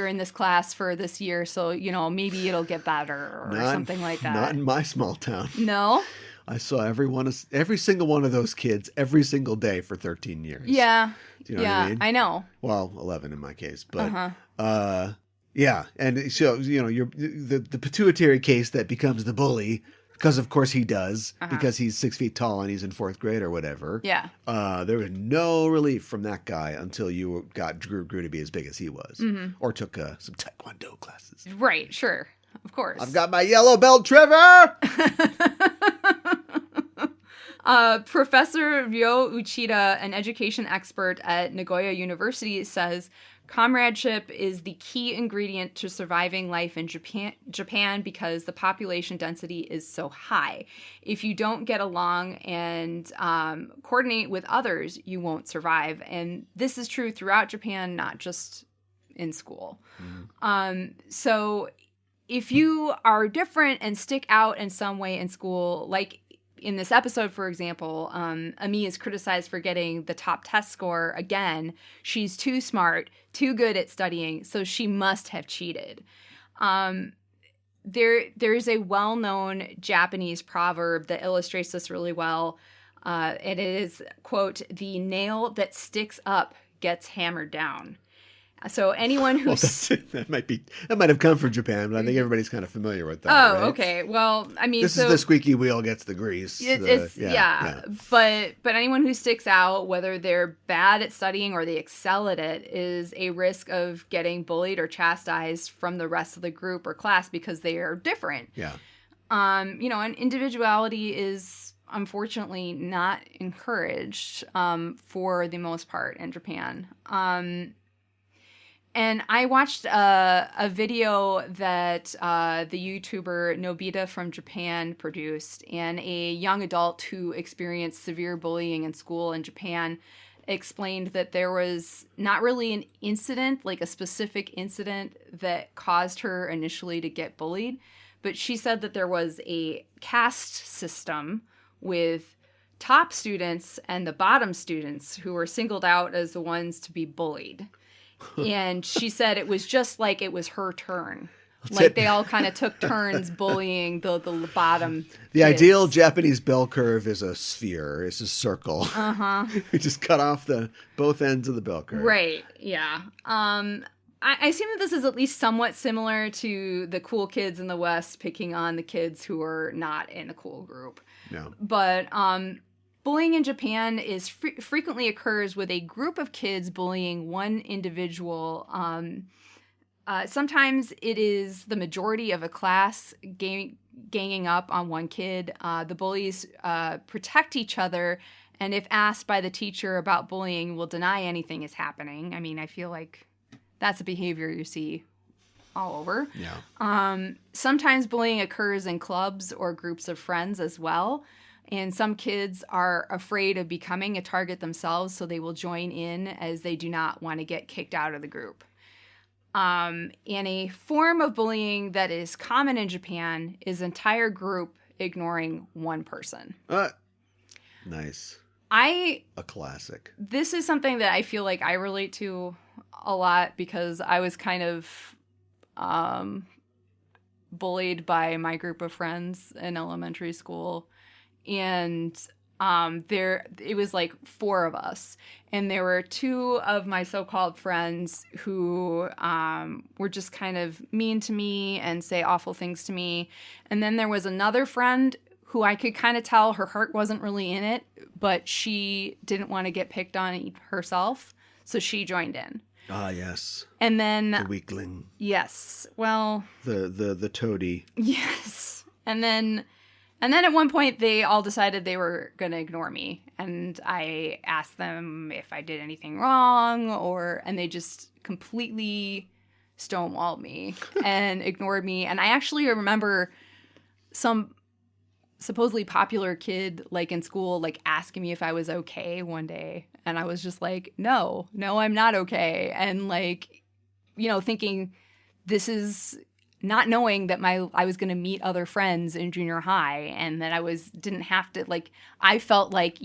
in this class for this year, so, maybe it'll get better or something like that. Not in my small town. No? I saw every single one of those kids every single day for 13 years. Yeah. Do you know what I mean? I know. Well, 11 in my case, but yeah. And so, you're the pituitary case that becomes the bully, because of course he does, because he's 6 feet tall and he's in 4th grade or whatever. Yeah. There was no relief from that guy until you grew to be as big as he was, or took some taekwondo classes. Right. Sure. Of course. I've got my yellow belt, Trevor. Professor Ryo Uchida, an education expert at Nagoya University, says comradeship is the key ingredient to surviving life in Japan because the population density is so high. If you don't get along and coordinate with others, you won't survive. And this is true throughout Japan, not just in school. So if you are different and stick out in some way in school, like in this episode, for example, Ami is criticized for getting the top test score again. She's too smart, too good at studying, so she must have cheated. There's a well-known Japanese proverb that illustrates this really well. And it is, quote, "The nail that sticks up gets hammered down." So anyone who's... that might have come from Japan, but I think everybody's kind of familiar with that. Oh, right? okay. Well, I mean, this is the squeaky wheel gets the grease. Yeah. But anyone who sticks out, whether they're bad at studying or they excel at it, is a risk of getting bullied or chastised from the rest of the group or class because they are different. Yeah. And individuality is unfortunately not encouraged for the most part in Japan. And I watched a video that the YouTuber Nobita from Japan produced, and a young adult who experienced severe bullying in school in Japan explained that there was not really an incident, like a specific incident that caused her initially to get bullied, but she said that there was a caste system with top students and the bottom students who were singled out as the ones to be bullied. And she said it was just like it was her turn. Like they all kind of took turns bullying the bottom. The ideal Japanese bell curve is a sphere. It's a circle. We just cut off both ends of the bell curve. Right. Yeah. I assume that this is at least somewhat similar to the cool kids in the West picking on the kids who are not in a cool group. No. But bullying in Japan is frequently occurs with a group of kids bullying one individual. Sometimes it is the majority of a class ganging up on one kid. The bullies protect each other, and if asked by the teacher about bullying, will deny anything is happening. I mean, I feel like that's a behavior you see all over. Yeah. Sometimes bullying occurs in clubs or groups of friends as well. And some kids are afraid of becoming a target themselves, so they will join in as they do not want to get kicked out of the group. And a form of bullying that is common in Japan is entire group ignoring one person. Nice. A classic. This is something that I feel like I relate to a lot because I was kind of bullied by my group of friends in elementary school. And it was like 4 of us, and there were 2 of my so-called friends who were just kind of mean to me and say awful things to me. And then there was another friend who I could kind of tell her heart wasn't really in it, but she didn't want to get picked on herself, so she joined in. Ah, yes. And then the weakling. Yes. Well, the toady. Yes. And then And then at one point, they all decided they were going to ignore me. And I asked them if I did anything wrong, and they just completely stonewalled me and ignored me. And I actually remember some supposedly popular kid, like in school, like asking me if I was okay one day. And I was just like, no, I'm not okay. And like, thinking this is not knowing that I was going to meet other friends in junior high and that didn't have to, like, I felt like,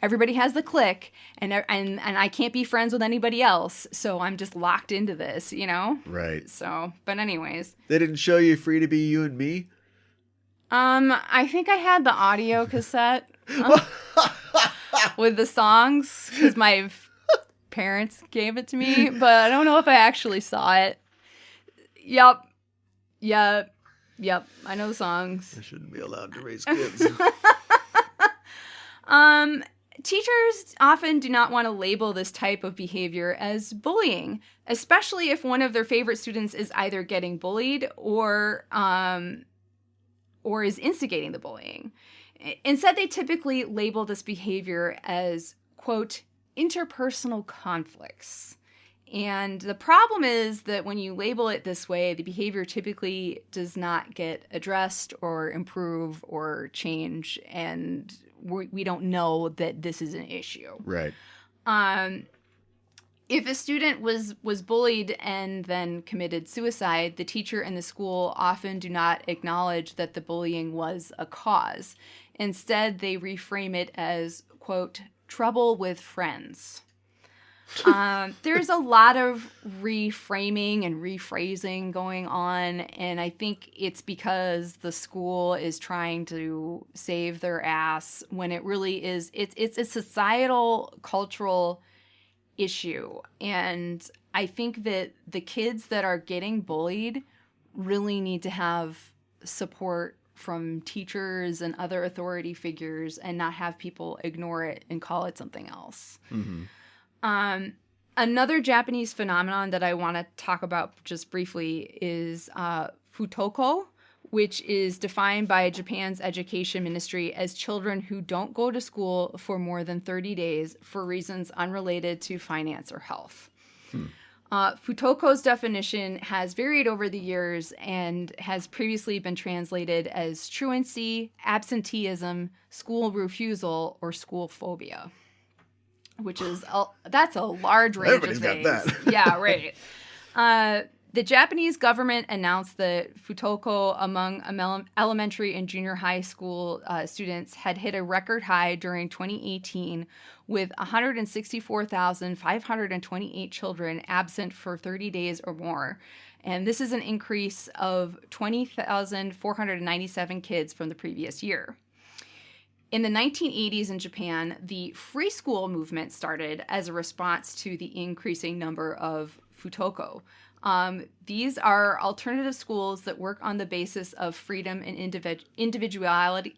everybody has the clique and I can't be friends with anybody else. So I'm just locked into this, Right. So, but anyways. They didn't show you Free to Be You and Me? I think I had the audio cassette with the songs because my parents gave it to me, but I don't know if I actually saw it. Yep. I know the songs. I shouldn't be allowed to raise kids. Teachers often do not want to label this type of behavior as bullying, especially if one of their favorite students is either getting bullied or is instigating the bullying. Instead, they typically label this behavior as, quote, interpersonal conflicts. And the problem is that when you label it this way, the behavior typically does not get addressed or improve or change, and we don't know that this is an issue. Right. If a student was bullied and then committed suicide, the teacher and the school often do not acknowledge that the bullying was a cause. Instead, they reframe it as, quote, trouble with friends. There's a lot of reframing and rephrasing going on, and I think it's because the school is trying to save their ass when it really is. It's a societal, cultural issue, and I think that the kids that are getting bullied really need to have support from teachers and other authority figures and not have people ignore it and call it something else. Mm-hmm. Another Japanese phenomenon that I want to talk about just briefly is Futoko, which is defined by Japan's education ministry as children who don't go to school for more than 30 days for reasons unrelated to finance or health. Futoko's definition has varied over the years and has previously been translated as truancy, absenteeism, school refusal, or school phobia. Which is, that's a large range of things. Everybody's got that. Yeah, right. The Japanese government announced that Futoko among elementary and junior high school students had hit a record high during 2018 with 164,528 children absent for 30 days or more. And this is an increase of 20,497 kids from the previous year. In the 1980s in Japan, the free school movement started as a response to the increasing number of Futoko. These are alternative schools that work on the basis of freedom and individuality,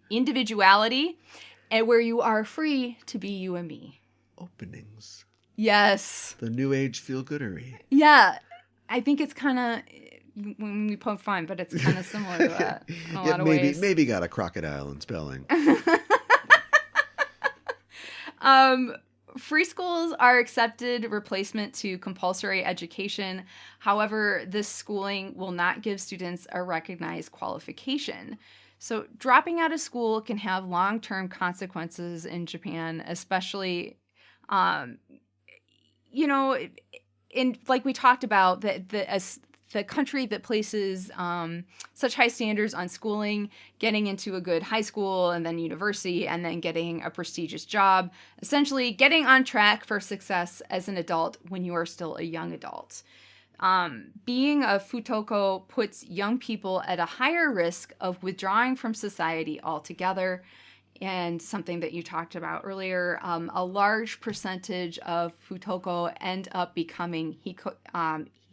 and where you are free to be you and me. Openings. Yes. The new age feel-goodery. Yeah. I think it's kind of, when we poke fun, but it's kind of similar to that in a lot of ways. Maybe got a crocodile in spelling. Free schools are accepted replacement to compulsory education. However, this schooling will not give students a recognized qualification. So dropping out of school can have long-term consequences in Japan, especially, in like we talked about, the country that places such high standards on schooling, getting into a good high school and then university and then getting a prestigious job, essentially getting on track for success as an adult when you are still a young adult. Being a Futoko puts young people at a higher risk of withdrawing from society altogether. And something that you talked about earlier, a large percentage of Futoko end up becoming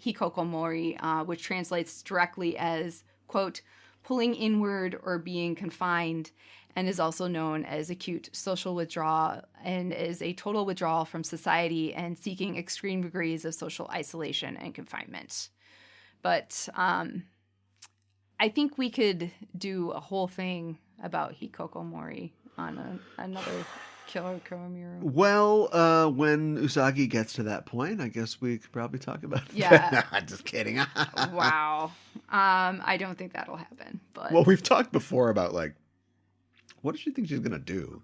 hikikomori, which translates directly as, quote, pulling inward or being confined, and is also known as acute social withdrawal and is a total withdrawal from society and seeking extreme degrees of social isolation and confinement. But I think we could do a whole thing about hikikomori on another Killer Kuromiro? Well, when Usagi gets to that point, I guess we could probably talk about it. Yeah. Nah, just kidding. Wow. I don't think that'll happen. But Well, we've talked before about, like, what does she think she's going to do?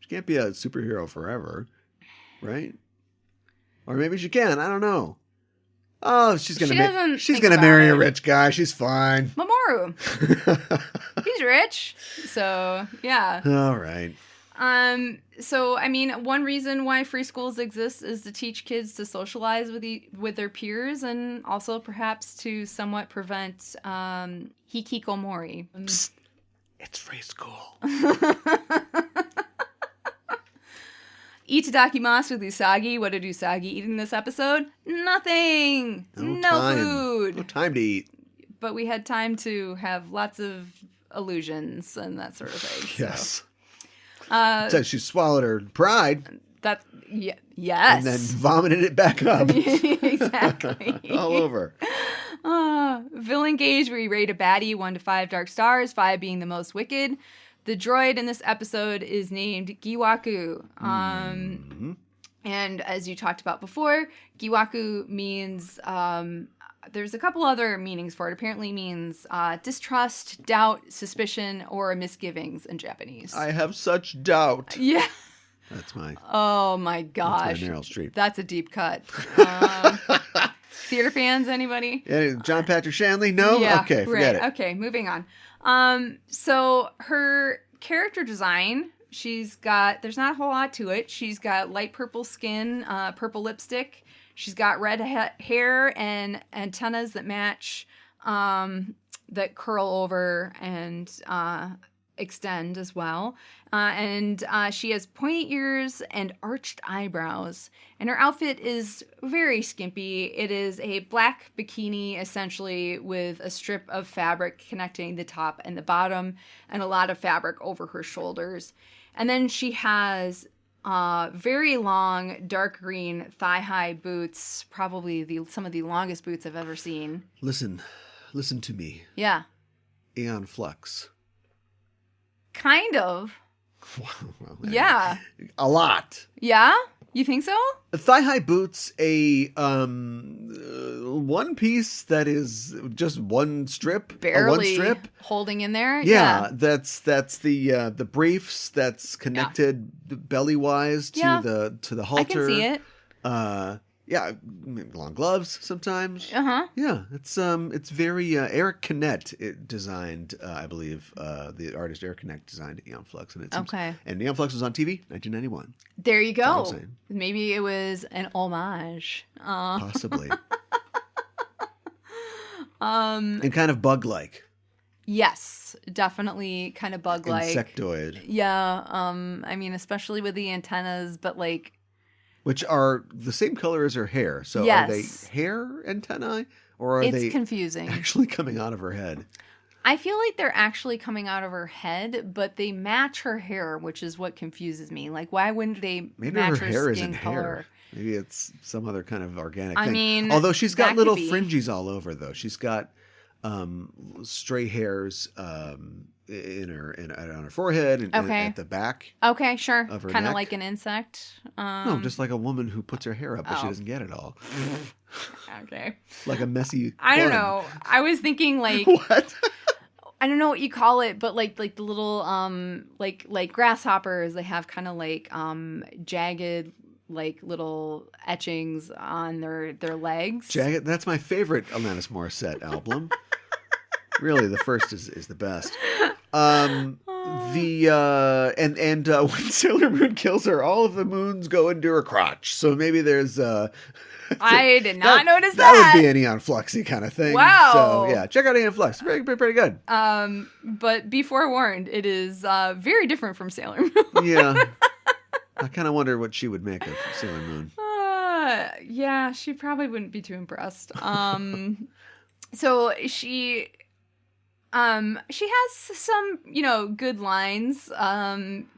She can't be a superhero forever, right? Or maybe she can. I don't know. Oh, she's going to marry a rich guy. She's fine. Mamoru. He's rich. So, yeah. All right. So, I mean, one reason why free schools exist is to teach kids to socialize with their peers, and also perhaps to somewhat prevent hikikomori. Psst. It's free school. Itadakimasu with Usagi. What did Usagi eat in this episode? Nothing. No food. No time to eat. But we had time to have lots of illusions and that sort of thing. Yes. So she swallowed her pride. Yes. And then vomited it back up. Exactly. All over. Villain gauge, we rate a baddie 1 to 5 dark stars, 5 being the most wicked. The droid in this episode is named Giwaku. And as you talked about before, Giwaku means, there's a couple other meanings for it. Apparently means distrust, doubt, suspicion, or misgivings in Japanese. I have such doubt. Yeah. That's my... Oh my gosh. That's my Meryl Streep. That's a deep cut. Theater fans, anybody? Yeah, John Patrick Shanley? No? Yeah, okay, forget it. Okay, moving on. So her character design, there's not a whole lot to it. She's got light purple skin, purple lipstick. She's got red hair and antennas that match, that curl over and extend as well. And she has pointy ears and arched eyebrows. And her outfit is very skimpy. It is a black bikini, essentially, with a strip of fabric connecting the top and the bottom, and a lot of fabric over her shoulders. And then she has very long, dark green thigh-high boots, probably some of the longest boots I've ever seen. Listen to me. Yeah. Aeon Flux. Kind of. Well, Yeah. A lot. Yeah? You think so? Thigh-high boots, a one piece that is just one strip. Barely one strip. holding in there. Yeah, that's the briefs that's connected belly-wise to the halter. I can see it. Yeah, long gloves sometimes. Uh-huh. Yeah, it's very Eric Kennett designed, I believe, the artist Eric Kennett designed Aeon Flux, and and Aeon Flux was on TV, 1991. There you That's go. what I'm saying. Maybe it was an homage. Possibly. And kind of bug-like. Yes, definitely kind of bug-like. Insectoid. Yeah, I mean, especially with the antennas, but like... Which are the same color as her hair. So yes. Are they hair antennae, or are they confusing. Actually coming out of her head? I feel like they're actually coming out of her head, but they match her hair, which is what confuses me. Like, why wouldn't they match her hair skin isn't color? Hair. Maybe it's some other kind of organic thing. I mean, although she's got little be. fringes all over, though. She's got stray hairs on her forehead and at the back. Okay, sure. Kind of like an insect. No, just like a woman who puts her hair up, but she doesn't get it all. Okay. Like a messy. I don't know. I was thinking like what? I don't know what you call it, but like the little like grasshoppers. They have kind of like jagged like little etchings on their legs. Jagged. That's my favorite Alanis Morissette album. Really, the first is the best. When Sailor Moon kills her, all of the moons go into her crotch. So maybe there's I did not notice that. That would be an Aeon Fluxy kind of thing. Wow. So yeah, check out Aeon Flux. Pretty good. But be forewarned, it is very different from Sailor Moon. Yeah. I kind of wonder what she would make of Sailor Moon. Yeah, she probably wouldn't be too impressed. So she has some, good lines.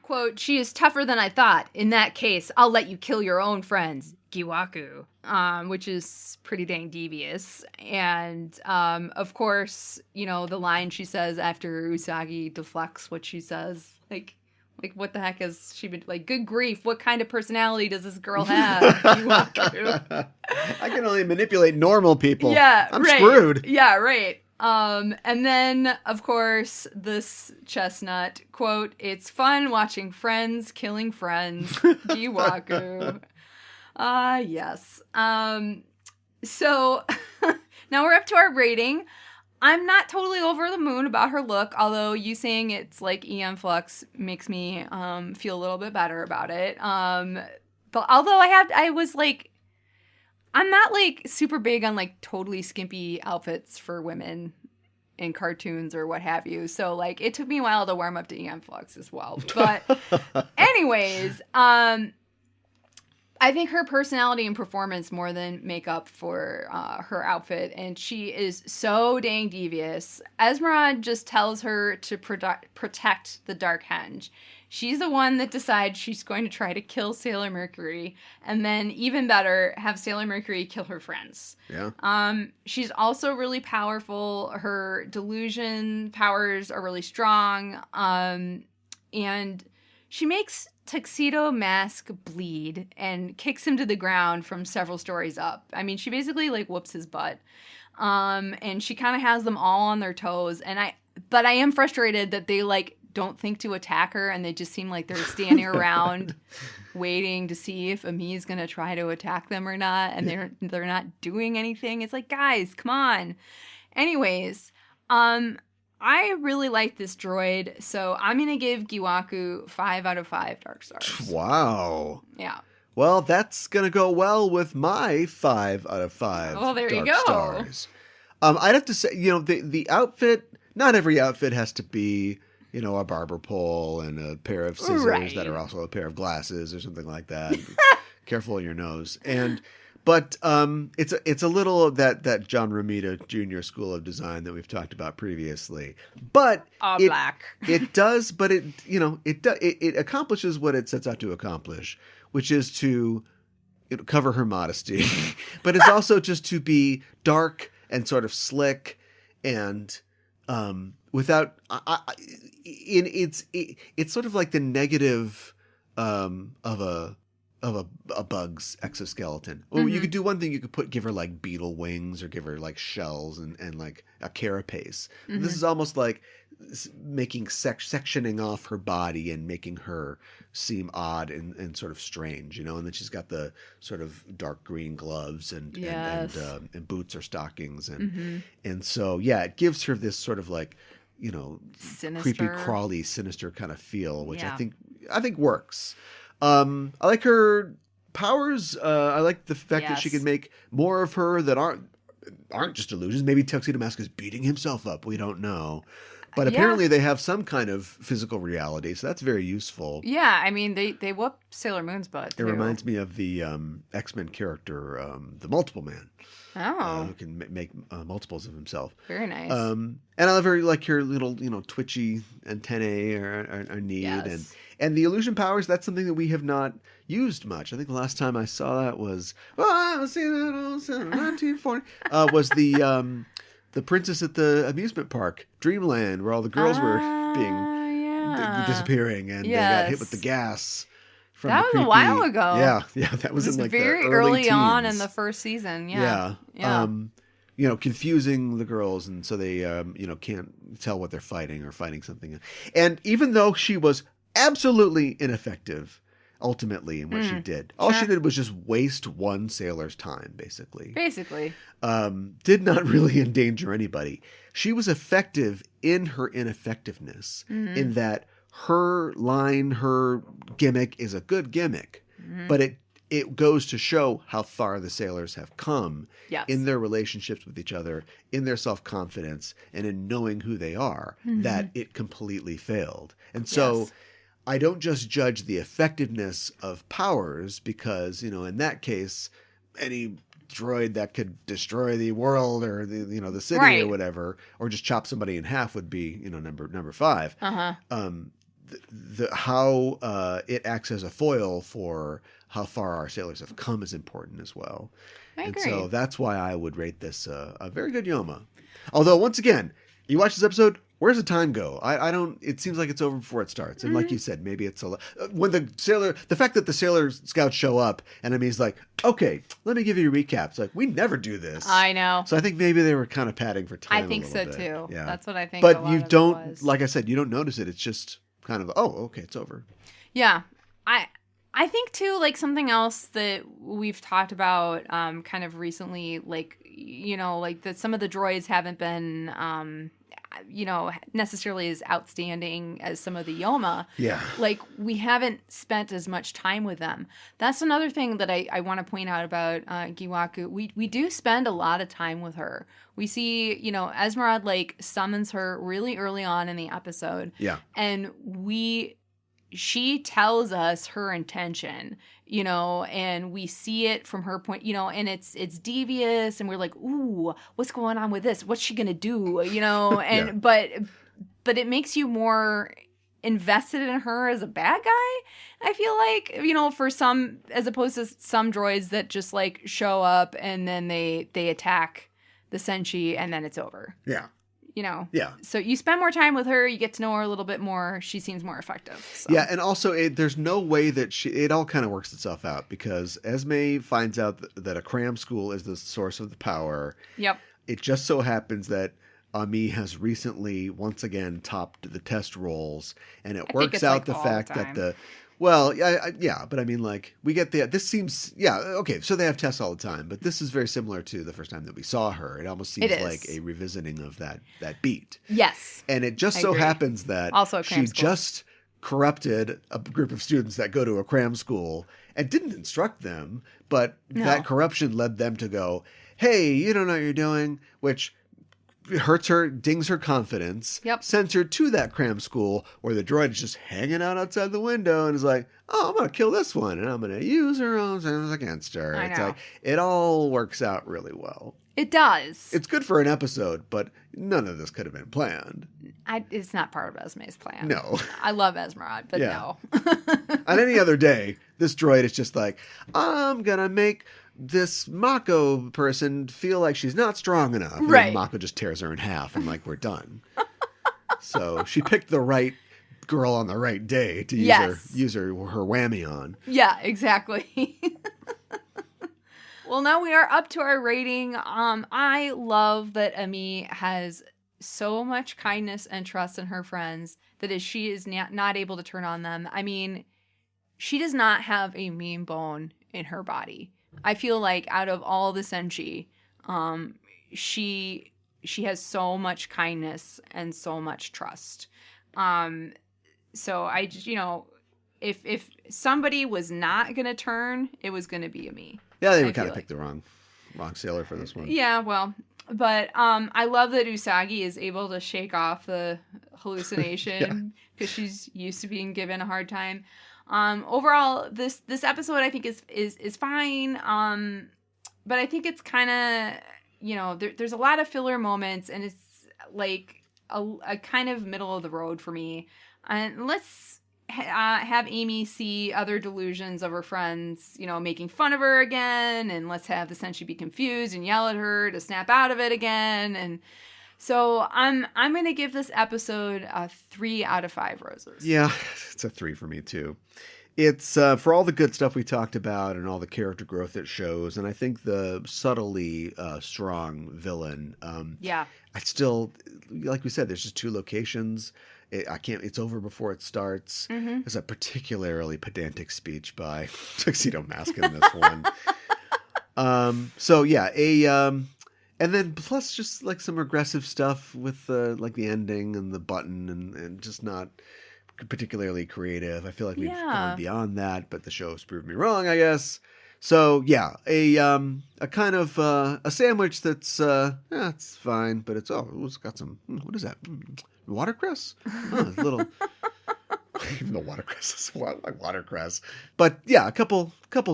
Quote, "She is tougher than I thought. In that case, I'll let you kill your own friends. Giwaku, which is pretty dang devious. And, of course, you know, the line she says after Usagi deflects what she says, like, what the heck has she been, like, good grief, what kind of personality does this girl have? Giwaku. I can only manipulate normal people. Yeah, I'm right. screwed. Yeah, right. And then, of course, this chestnut, quote, "It's fun watching friends killing friends." Giwaku. Yes. So now we're up to our rating. I'm not totally over the moon about her look, although you saying it's like Aeon Flux makes me feel a little bit better about it. But although I was like, I'm not like super big on like totally skimpy outfits for women in cartoons or what have you. So like it took me a while to warm up to Aeon Flux as well. But anyways, I think her personality and performance more than make up for her outfit, and she is so dang devious. Esmeralda just tells her to protect the Dark Henge. She's the one that decides she's going to try to kill Sailor Mercury, and then, even better, have Sailor Mercury kill her friends. Yeah. She's also really powerful. Her delusion powers are really strong, and she makes Tuxedo Mask bleed and kicks him to the ground from several stories up. I mean, she basically like whoops his butt. And she kind of has them all on their toes. But I am frustrated that they like don't think to attack her, and they just seem like they're standing around waiting to see if Ami's gonna try to attack them or not, and they're not doing anything. It's like, guys, come on. Anyways, I really like this droid, so I'm going to give Giwaku 5 out of 5 Dark Stars. Wow. Yeah. Well, that's going to go well with my 5 out of 5 Oh, there you Dark go. Stars. I'd have to say, you know, the outfit, not every outfit has to be, you know, a barber pole and a pair of scissors that are also a pair of glasses or something like that. Careful of your nose. But it's a little of that John Romita Jr. School of Design that we've talked about previously. But black. It does, but it accomplishes what it sets out to accomplish, which is to cover her modesty. But it's also just to be dark and sort of slick and without it's sort of like the negative of a bug's exoskeleton. Well, you could do one thing. You could give her like beetle wings or give her like shells and like a carapace. This is almost like making sectioning off her body and making her seem odd and sort of strange, you know. And then she's got the sort of dark green gloves and boots or stockings and so yeah, it gives her this sort of like, you know, sinister, creepy, crawly, sinister kind of feel, which I think works. I like her powers. I like the fact that she can make more of her that aren't just illusions. Maybe Tuxedo Mask is beating himself up. We don't know. But apparently they have some kind of physical reality, so that's very useful. Yeah, I mean, they whoop Sailor Moon's butt, too. It reminds me of the X-Men character, the Multiple Man. Oh. Who can make multiples of himself. Very nice. And I love her, like her little, you know, twitchy antennae are neat. Yes. And the illusion powers, that's something that we have not used much. I think the last time I saw that was, 1940, was the princess at the amusement park, Dreamland, where all the girls were being disappearing, and they got hit with the gas. That was a while ago. Yeah, that was in like very the early teens. on in the first season. Yeah. You know, confusing the girls, and so they you know, can't tell what they're fighting or fighting something. And even though she was absolutely ineffective ultimately in what she did, all she did was just waste one sailor's time, basically. Did not really endanger anybody. She was effective in her ineffectiveness, in that her line, her gimmick is a good gimmick, but it goes to show how far the sailors have come in their relationships with each other, in their self-confidence, and in knowing who they are, that it completely failed. And so I don't just judge the effectiveness of powers because, you know, in that case, any droid that could destroy the world or the city or whatever, or just chop somebody in half would be, you know, number 5. how it acts as a foil for how far our sailors have come is important as well. I agree. And so that's why I would rate this a very good Yoma. Although, once again, you watch this episode, where's the time go? I don't. It seems like it's over before it starts. And like you said, maybe it's when the fact that the Sailor Scouts show up and he's like, okay, let me give you a recap. It's like, we never do this. I know. So I think maybe they were kind of padding for time. I think so bit. too. Yeah. That's what I think. But a lot you of it don't, was. like I said, you don't notice it. It's just kind of, oh, okay, it's over. Yeah. I think too, like something else that we've talked about kind of recently, like, you know, like that some of the droids haven't been you know, necessarily as outstanding as some of the Yoma. Yeah. Like, we haven't spent as much time with them. That's another thing that I want to point out about Giwaku. We do spend a lot of time with her. We see, you know, Esmeralda, like, summons her really early on in the episode. Yeah. And she tells us her intention, you know, and we see it from her point, you know, and it's devious, and we're like, ooh, what's going on with this? What's she gonna do? You know, and but it makes you more invested in her as a bad guy. I feel like, you know, for some, as opposed to some droids that just like show up and then they attack the Senshi and then it's over. Yeah. You know? Yeah. So you spend more time with her, you get to know her a little bit more, she seems more effective. So. Yeah, and also there's no way that it all kind of works itself out, because Esme finds out that a cram school is the source of the power. Yep. It just so happens that Ami has recently once again topped the test rolls, and it works out the fact that but I mean, like, we get this seems, okay, so they have tests all the time, but this is very similar to the first time that we saw her. It almost seems like a revisiting of that beat. Yes. And it just so happens that also she just corrupted a group of students that go to a cram school and didn't instruct them, but that corruption led them to go, hey, you don't know what you're doing, which hurts her, dings her confidence, sends her to that cram school where the droid is just hanging out outside the window and is like, oh, I'm going to kill this one and I'm going to use her own things against her. It's like, it all works out really well. It does. It's good for an episode, but none of this could have been planned. It's not part of Esme's plan. No. I love Esmeralda, but no. On any other day, this droid is just like, I'm going to make this Mako person feel like she's not strong enough. Right. And Mako just tears her in half and like, we're done. So she picked the right girl on the right day to use her whammy on. Yeah, exactly. Well, now we are up to our rating. I love that Ami has so much kindness and trust in her friends that she is not able to turn on them. I mean, she does not have a mean bone in her body. I feel like out of all the Senshi, she has so much kindness and so much trust. So I just, you know, if somebody was not going to turn, it was going to be Ami. Yeah, they would kind of pick the wrong sailor for this one. Yeah, well, but I love that Usagi is able to shake off the hallucination because she's used to being given a hard time. Overall, this episode I think is fine. But I think it's kind of, you know, there's a lot of filler moments, and it's like a kind of middle of the road for me. And let's have Amy see other delusions of her friends, you know, making fun of her again, and let's have the Senshi be confused and yell at her to snap out of it again. And so I'm going to give this episode a 3 out of 5 roses. Yeah, it's a 3 for me too. It's for all the good stuff we talked about and all the character growth it shows, and I think the subtly strong villain. I still, like we said, there's just 2 locations. It's over before it starts. Mm-hmm. There's a particularly pedantic speech by Tuxedo Mask in this one. And then plus just like some regressive stuff with like the ending and the button and just not particularly creative. I feel like we've gone beyond that, but the show's proved me wrong, I guess. So yeah, a kind of a sandwich that's it's fine, but it's got some what is that? Watercress? A little. Even the watercress is like watercress, but yeah, a couple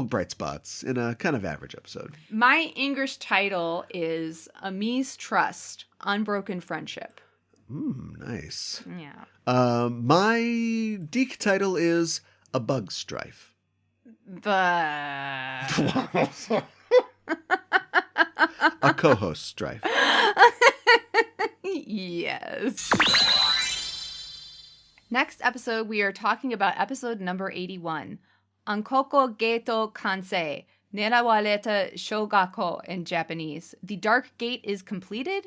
bright spots in a kind of average episode. My English title is Ami's Trust: Unbroken Friendship. Nice. Yeah. My Deke title is A Bug Strife. A co-host strife. Yes. Next episode, we are talking about episode number 81. Ankoko Geto Kansei. Nerawareta Shogako in Japanese. The Dark Gate is completed? ?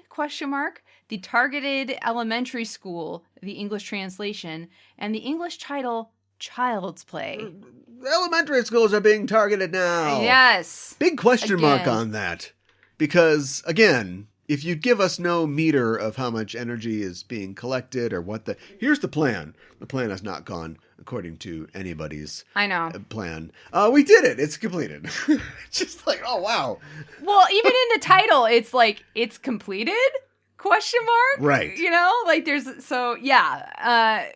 The targeted elementary school, the English translation, and the English title, Child's Play. Elementary schools are being targeted now. Yes. Big question mark on that. Because, again, if you give us no meter of how much energy is being collected or what the... Here's the plan. The plan has not gone according to anybody's plan. We did it. It's completed. Just like, oh, wow. Well, even in the title, it's like, it's completed? ? Right. You know, like there's... So, yeah.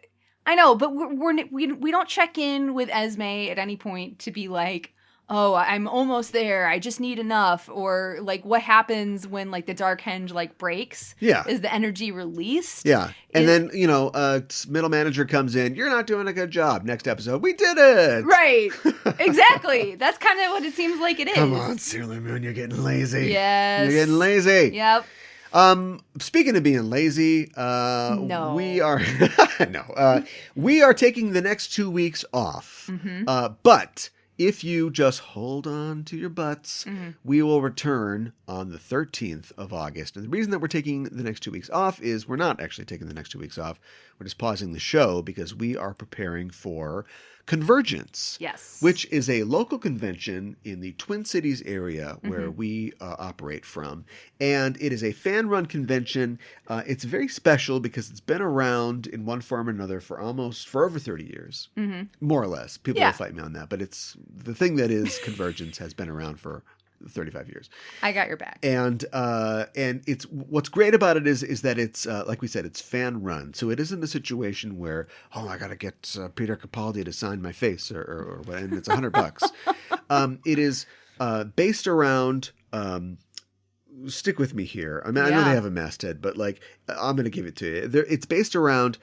I know, but we don't check in with Esme at any point to be like, oh, I'm almost there. I just need enough. Or like what happens when like the dark henge like breaks? Yeah. Is the energy released? Yeah. And then, you know, middle manager comes in. You're not doing a good job. Next episode, we did it. Right. Exactly. That's kind of what it seems like it is. Come on, Sailor Moon. You're getting lazy. Yes. You're getting lazy. Yep. Speaking of being lazy, No. we are we are taking the next 2 weeks off. But if you just hold on to your butts, we will return on the 13th of August. And the reason that we're taking the next 2 weeks off is we're not actually taking the next 2 weeks off. We're just pausing the show because we are preparing for Convergence. Yes. Which is a local convention in the Twin Cities area where we operate from. And it is a fan-run convention. It's very special because it's been around in one form or another for over 30 years. More or less. People will fight me on that. But it's the thing that is Convergence has been around for 35 years. I got your back. And it's what's great about it is that it's like we said, it's fan run. So it isn't a situation where, oh, I got to get Peter Capaldi to sign my face or what, and it's $100. It is based around. Stick with me here. I mean, I know they have a masthead, but like I'm going to give it to you. It's based around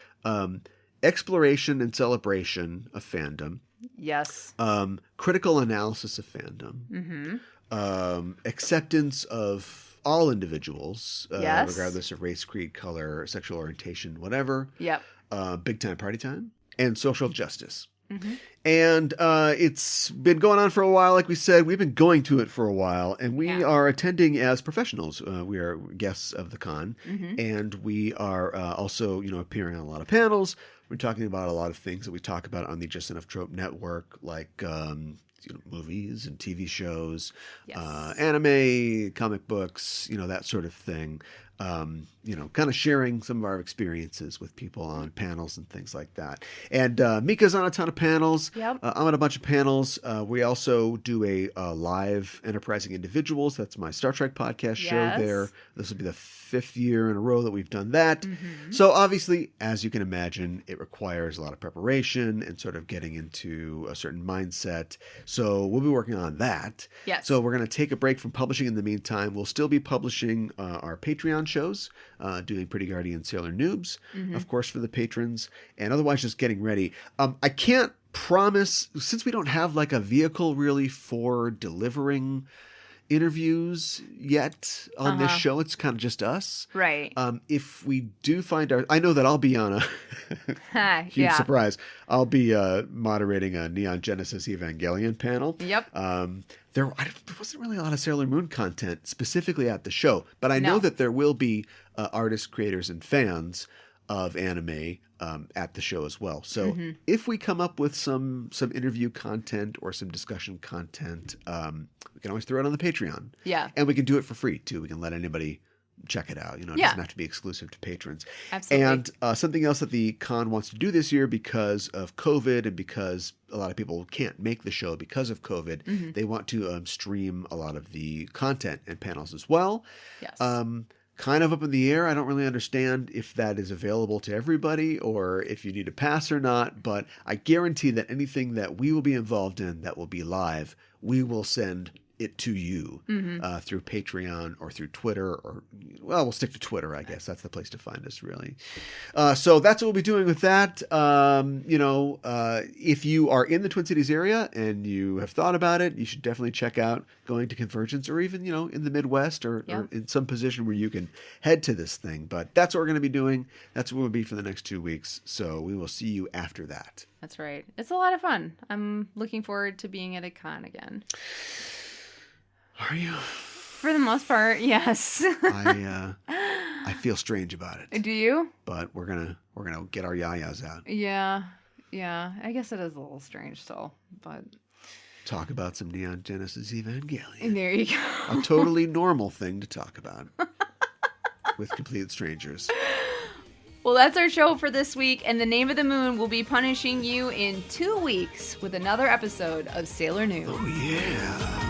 exploration and celebration of fandom. Yes. Critical analysis of fandom. Acceptance of all individuals, regardless of race, creed, color, sexual orientation, whatever. Yep. Big time party time, and social justice. And it's been going on for a while. Like we said, we've been going to it for a while, and we are attending as professionals. We are guests of the con, and we are also, appearing on a lot of panels. We're talking about a lot of things that we talk about on the Just Enough Trope Network, like movies and TV shows, anime, comic books, that sort of thing. Kind of sharing some of our experiences with people on panels and things like that. And Mika's on a ton of panels. Yep. I'm on a bunch of panels. We also do a live Enterprising Individuals. That's my Star Trek podcast show there. This will be the 5th year in a row that we've done that. So obviously, as you can imagine, it requires a lot of preparation and sort of getting into a certain mindset. So we'll be working on that. Yes. So we're going to take a break from publishing in the meantime. We'll still be publishing our Patreon shows, doing Pretty Guardian Sailor Noobs, of course, for the patrons, and otherwise just getting ready. I can't promise, since we don't have like a vehicle really for delivering interviews yet on this show, it's kind of just us. Right. If we do find I know that I'll be on a huge surprise. I'll be moderating a Neon Genesis Evangelion panel. Yep. There wasn't really a lot of Sailor Moon content specifically at the show, but I know that there will be artists, creators, and fans of anime at the show as well. So if we come up with some interview content or some discussion content, we can always throw it on the Patreon. Yeah. And we can do it for free too. We can let anybody check it out. It doesn't have to be exclusive to patrons. Absolutely. And something else that the con wants to do this year because of COVID and because a lot of people can't make the show because of COVID, they want to stream a lot of the content and panels as well. Yes. Kind of up in the air. I don't really understand if that is available to everybody or if you need a pass or not, but I guarantee that anything that we will be involved in that will be live, we will send it to you through Patreon or through Twitter, or, well, we'll stick to Twitter, I guess. That's the place to find us, really. So that's what we'll be doing with that. If you are in the Twin Cities area and you have thought about it, you should definitely check out going to Convergence, or even, in the Midwest or in some position where you can head to this thing. But that's what we're going to be doing. That's what we'll be for the next 2 weeks. So we will see you after that. That's right. It's a lot of fun. I'm looking forward to being at a con again. Are you? For the most part, yes. I feel strange about it. Do you? But we're gonna get our yayas out. Yeah. I guess it is a little strange still, but talk about some Neon Genesis Evangelion. There you go. A totally normal thing to talk about with complete strangers. Well, that's our show for this week, and the Name of the Moon will be punishing you in 2 weeks with another episode of Sailor Noob. Oh yeah.